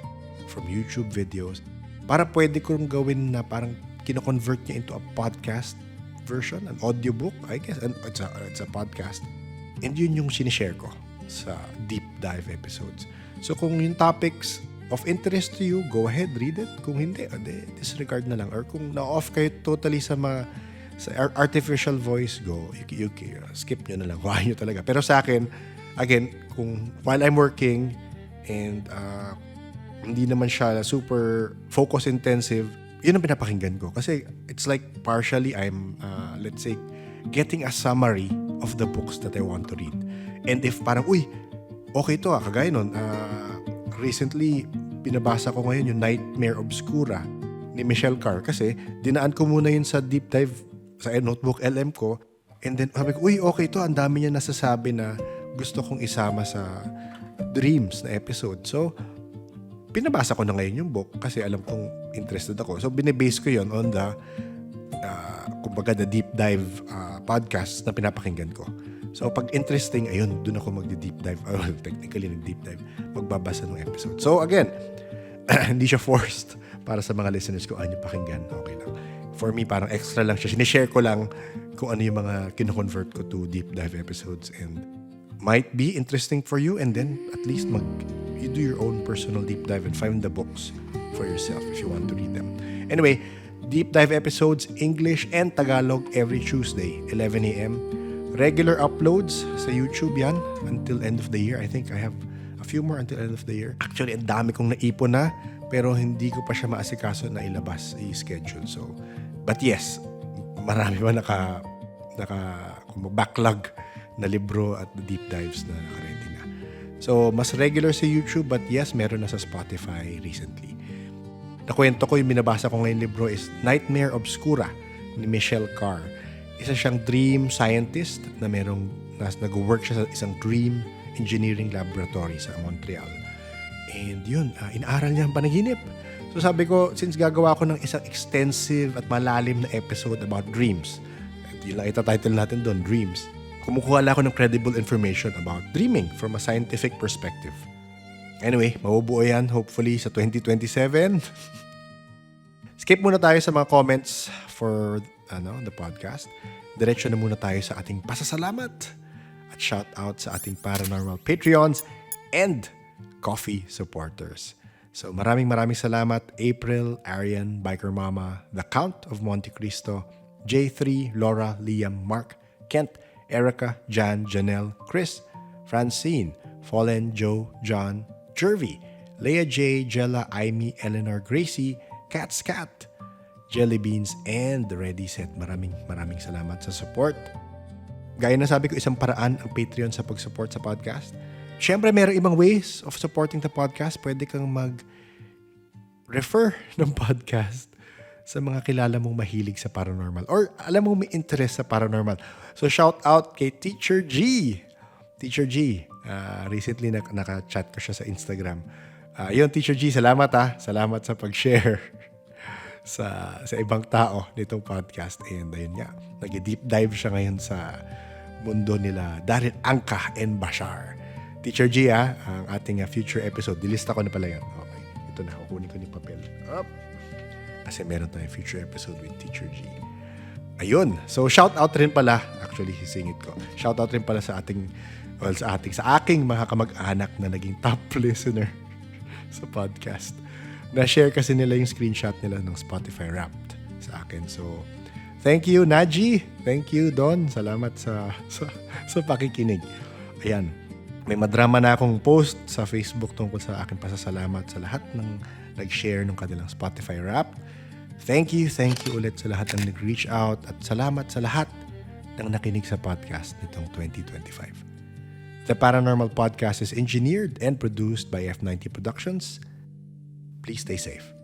from YouTube videos, para pwede kong gawin na parang kino-convert niya into a podcast version, an audiobook, I guess, and it's a podcast. And yun yung sinishare ko sa deep dive episodes. So kung yung topics of interest to you, go ahead, read it. Kung hindi, disregard na lang. Or kung na-off kayo totally sa artificial voice, you skip nyo na lang. Kuhain nyo talaga. Pero sa akin, again, kung while I'm working and hindi naman siya super focus intensive, yun ang pinapakinggan ko. Kasi it's like partially I'm, let's say, getting a summary of the books that I want to read. And if parang, okay to kagaya nun, recently, pinabasa ko ngayon yung Nightmare Obscura ni Michelle Carr kasi dinaan ko muna yun sa deep dive sa Notebook LM ko and then sabi ko, okay to, ang dami niya nasasabi na gusto kong isama sa Dreams na episode. So, pinabasa ko na ngayon yung book kasi alam kong interested ako. So, binibase ko yun on the kumbaga the deep dive podcast na pinapakinggan ko. So, pag interesting, ayun, dun ako magdi-deep dive. Technically, nag-deep dive. Magbabasa ng episode. So, again, hindi siya forced para sa mga listeners ko. Ano pakinggan? Okay lang. For me, parang extra lang siya. Sinishare ko lang kung ano yung mga kino-convert ko to deep dive episodes and might be interesting for you and then at least you do your own personal deep dive and find the books for yourself if you want to read them. Anyway, Deep dive episodes, English and Tagalog every Tuesday, 11 a.m. Regular uploads sa YouTube yan until end of the year. I think I have a few more until end of the year. Actually, ang dami kong naipon na, pero hindi ko pa siya maasikaso na ilabas, i-schedule. So, but yes, marami pa backlog na libro at deep dives na nakaready na. So, mas regular sa YouTube, but yes, meron na sa Spotify recently. Nakwento ko yung binabasa ko ngayong libro is Nightmare Obscura ni Michelle Carr. Isa siyang dream scientist na nag-work siya sa isang dream engineering laboratory sa Montreal. And yun, inaaral niya ang panaginip. So sabi ko, since gagawa ko ng isang extensive at malalim na episode about dreams, at yun lang itatitle natin doon, Dreams, kumukuha lang ako ng credible information about dreaming from a scientific perspective. Anyway, mabubuo yan hopefully sa 2027. Skip muna tayo sa mga comments for the podcast. Diretso na muna tayo sa ating pasasalamat at shout out sa ating paranormal Patreons and coffee supporters. So maraming salamat April, Arian, Biker Mama, The Count of Monte Cristo, J3, Laura, Liam, Mark, Kent, Erica, Jan, Janelle, Chris, Francine, Fallen, Joe, John, Jervy, Leah J, Jella, Amy, Eleanor, Gracie, Cat's Cat, Jelly Beans, and Ready Set. Maraming salamat sa support. Gaya na sabi ko, isang paraan ang Patreon sa pag-support sa podcast. Siyempre, mayroong ibang ways of supporting the podcast. Pwede kang mag-refer ng podcast sa mga kilala mong mahilig sa paranormal or alam mong may interest sa paranormal. So, shout out kay Teacher G. Teacher G. Recently, naka-chat ko siya sa Instagram. Yun, Teacher G, salamat Salamat sa pag-share sa ibang tao nitong podcast. And ayun nga, nag-deep dive siya ngayon sa mundo nila Darin Angka and Bashar. Teacher G, ang ating future episode. Dilista ko na pala yan. Okay, ito na. Kukunin ko ni papel. Up. Kasi meron tayong future episode with Teacher G. Ayun. So, shout out rin pala. Actually, sisingit ko. Shout out rin pala sa aking mga kamag-anak na naging top listener sa podcast. Na-share kasi nila yung screenshot nila ng Spotify Wrapped sa akin. So, thank you, Naji. Thank you, Don. Salamat sa pakikinig. Ayan. May madrama na akong post sa Facebook tungkol sa aking pasasalamat sa lahat ng nag-share ng kanilang Spotify Wrapped. Thank you ulit sa lahat ng nag-reach out at salamat sa lahat ng nakinig sa podcast nitong 2025. The Paranormal Podcast is engineered and produced by F90 Productions. Please stay safe.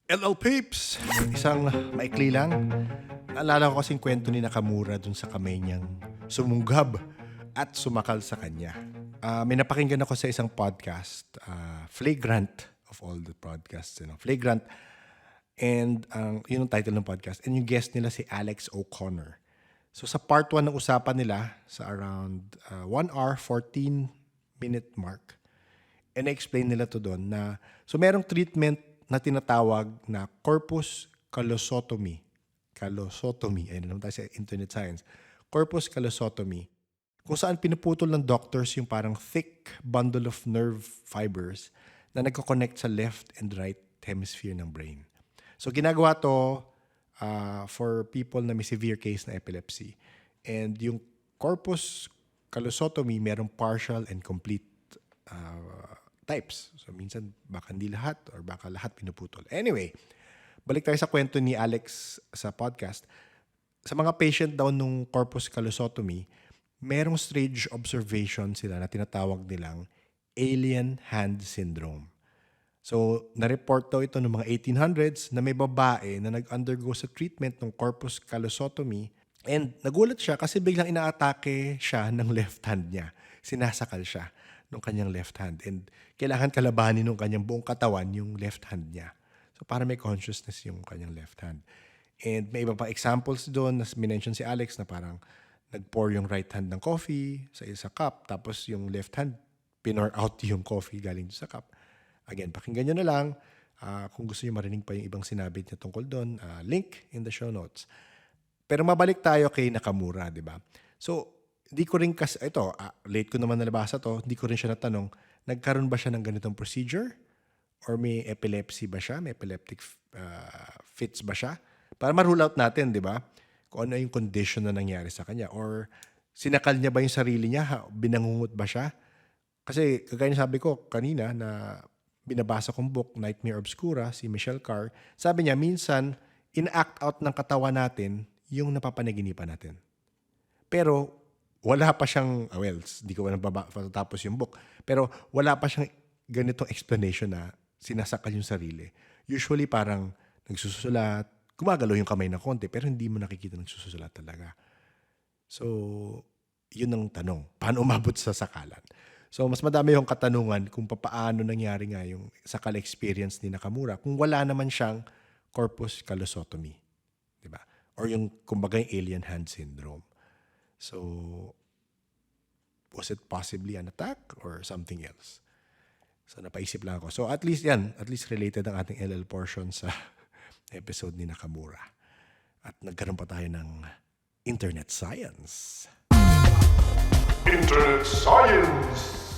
LL Peeps! Isang maikli lang. Naalala ko kasing kwento ni Nakamura dun sa kamay niyang sumunggab at sumakal sa kanya. May napakinggan ako sa isang podcast, Flagrant of all the podcasts, Flagrant. And yun ang title ng podcast. And yung guest nila si Alex O'Connor. So sa part 1 ng usapan nila, sa around 1 hour, 14 minute mark, and na-explain nila to doon na, so merong treatment na tinatawag na corpus callosotomy. Ayun naman tayo sa internet science. Corpus callosotomy. Kung saan pinuputol ng doctors yung parang thick bundle of nerve fibers na nagko-connect sa left and right hemisphere ng brain. So ginagawa to for people na may severe case na epilepsy. And yung corpus callosotomy, merong partial and complete types. So, minsan, baka hindi lahat or baka lahat pinuputol. Anyway, balik tayo sa kwento ni Alex sa podcast. Sa mga patient daw nung corpus callosotomy, merong strange observation sila na tinatawag nilang alien hand syndrome. So, na-report daw ito noong mga 1800s na may babae na nag-undergo sa treatment ng corpus callosotomy and nagulat siya kasi biglang inaatake siya ng left hand niya. Sinasakal siya ng kanyang left hand and kailangan kalabanin ng kanyang buong katawan yung left hand niya. So, para may consciousness yung kanyang left hand. And may iba pang examples doon na minention si Alex na parang nag-pour yung right hand ng coffee sa isa cup tapos yung left hand pinor out yung coffee galing sa cup. Again, pakinggan nyo na lang. Kung gusto nyo marinig pa yung ibang sinabi niya tungkol doon, link in the show notes. Pero mabalik tayo kay Nakamura, di ba? So, di ko rin late ko naman nalabasa to, di ko rin siya natanong, nagkaroon ba siya ng ganitong procedure? Or may epilepsy ba siya? May epileptic fits ba siya? Para ma-rule out natin, di ba? Kung ano yung condition na nangyari sa kanya. Or sinakal niya ba yung sarili niya? Binangungot ba siya? Kasi kagaya sabi ko kanina na binabasa kong book, Nightmare Obscura, si Michelle Carr, sabi niya, minsan, in-act out ng katawan natin yung napapanaginipan natin. Pero, wala pa siyang, di ko tapos yung book, pero wala pa siyang ganitong explanation na sinasakal yung sarili. Usually, parang nagsusulat, gumagalaw yung kamay na konti, pero hindi mo nakikita nagsusulat talaga. So, yun ang tanong. Paano umabot sa sakalan? So, mas madami yung katanungan kung paano nangyari nga yung sakal experience ni Nakamura kung wala naman siyang corpus callosotomy. Diba? Or yung, kumbaga, yung alien hand syndrome. So, was it possibly an attack or something else? So, napaisip lang ako. So, at least related ang ating LL portion sa episode ni Nakamura. At nagkaroon pa tayo ng Internet Science. Internet Science!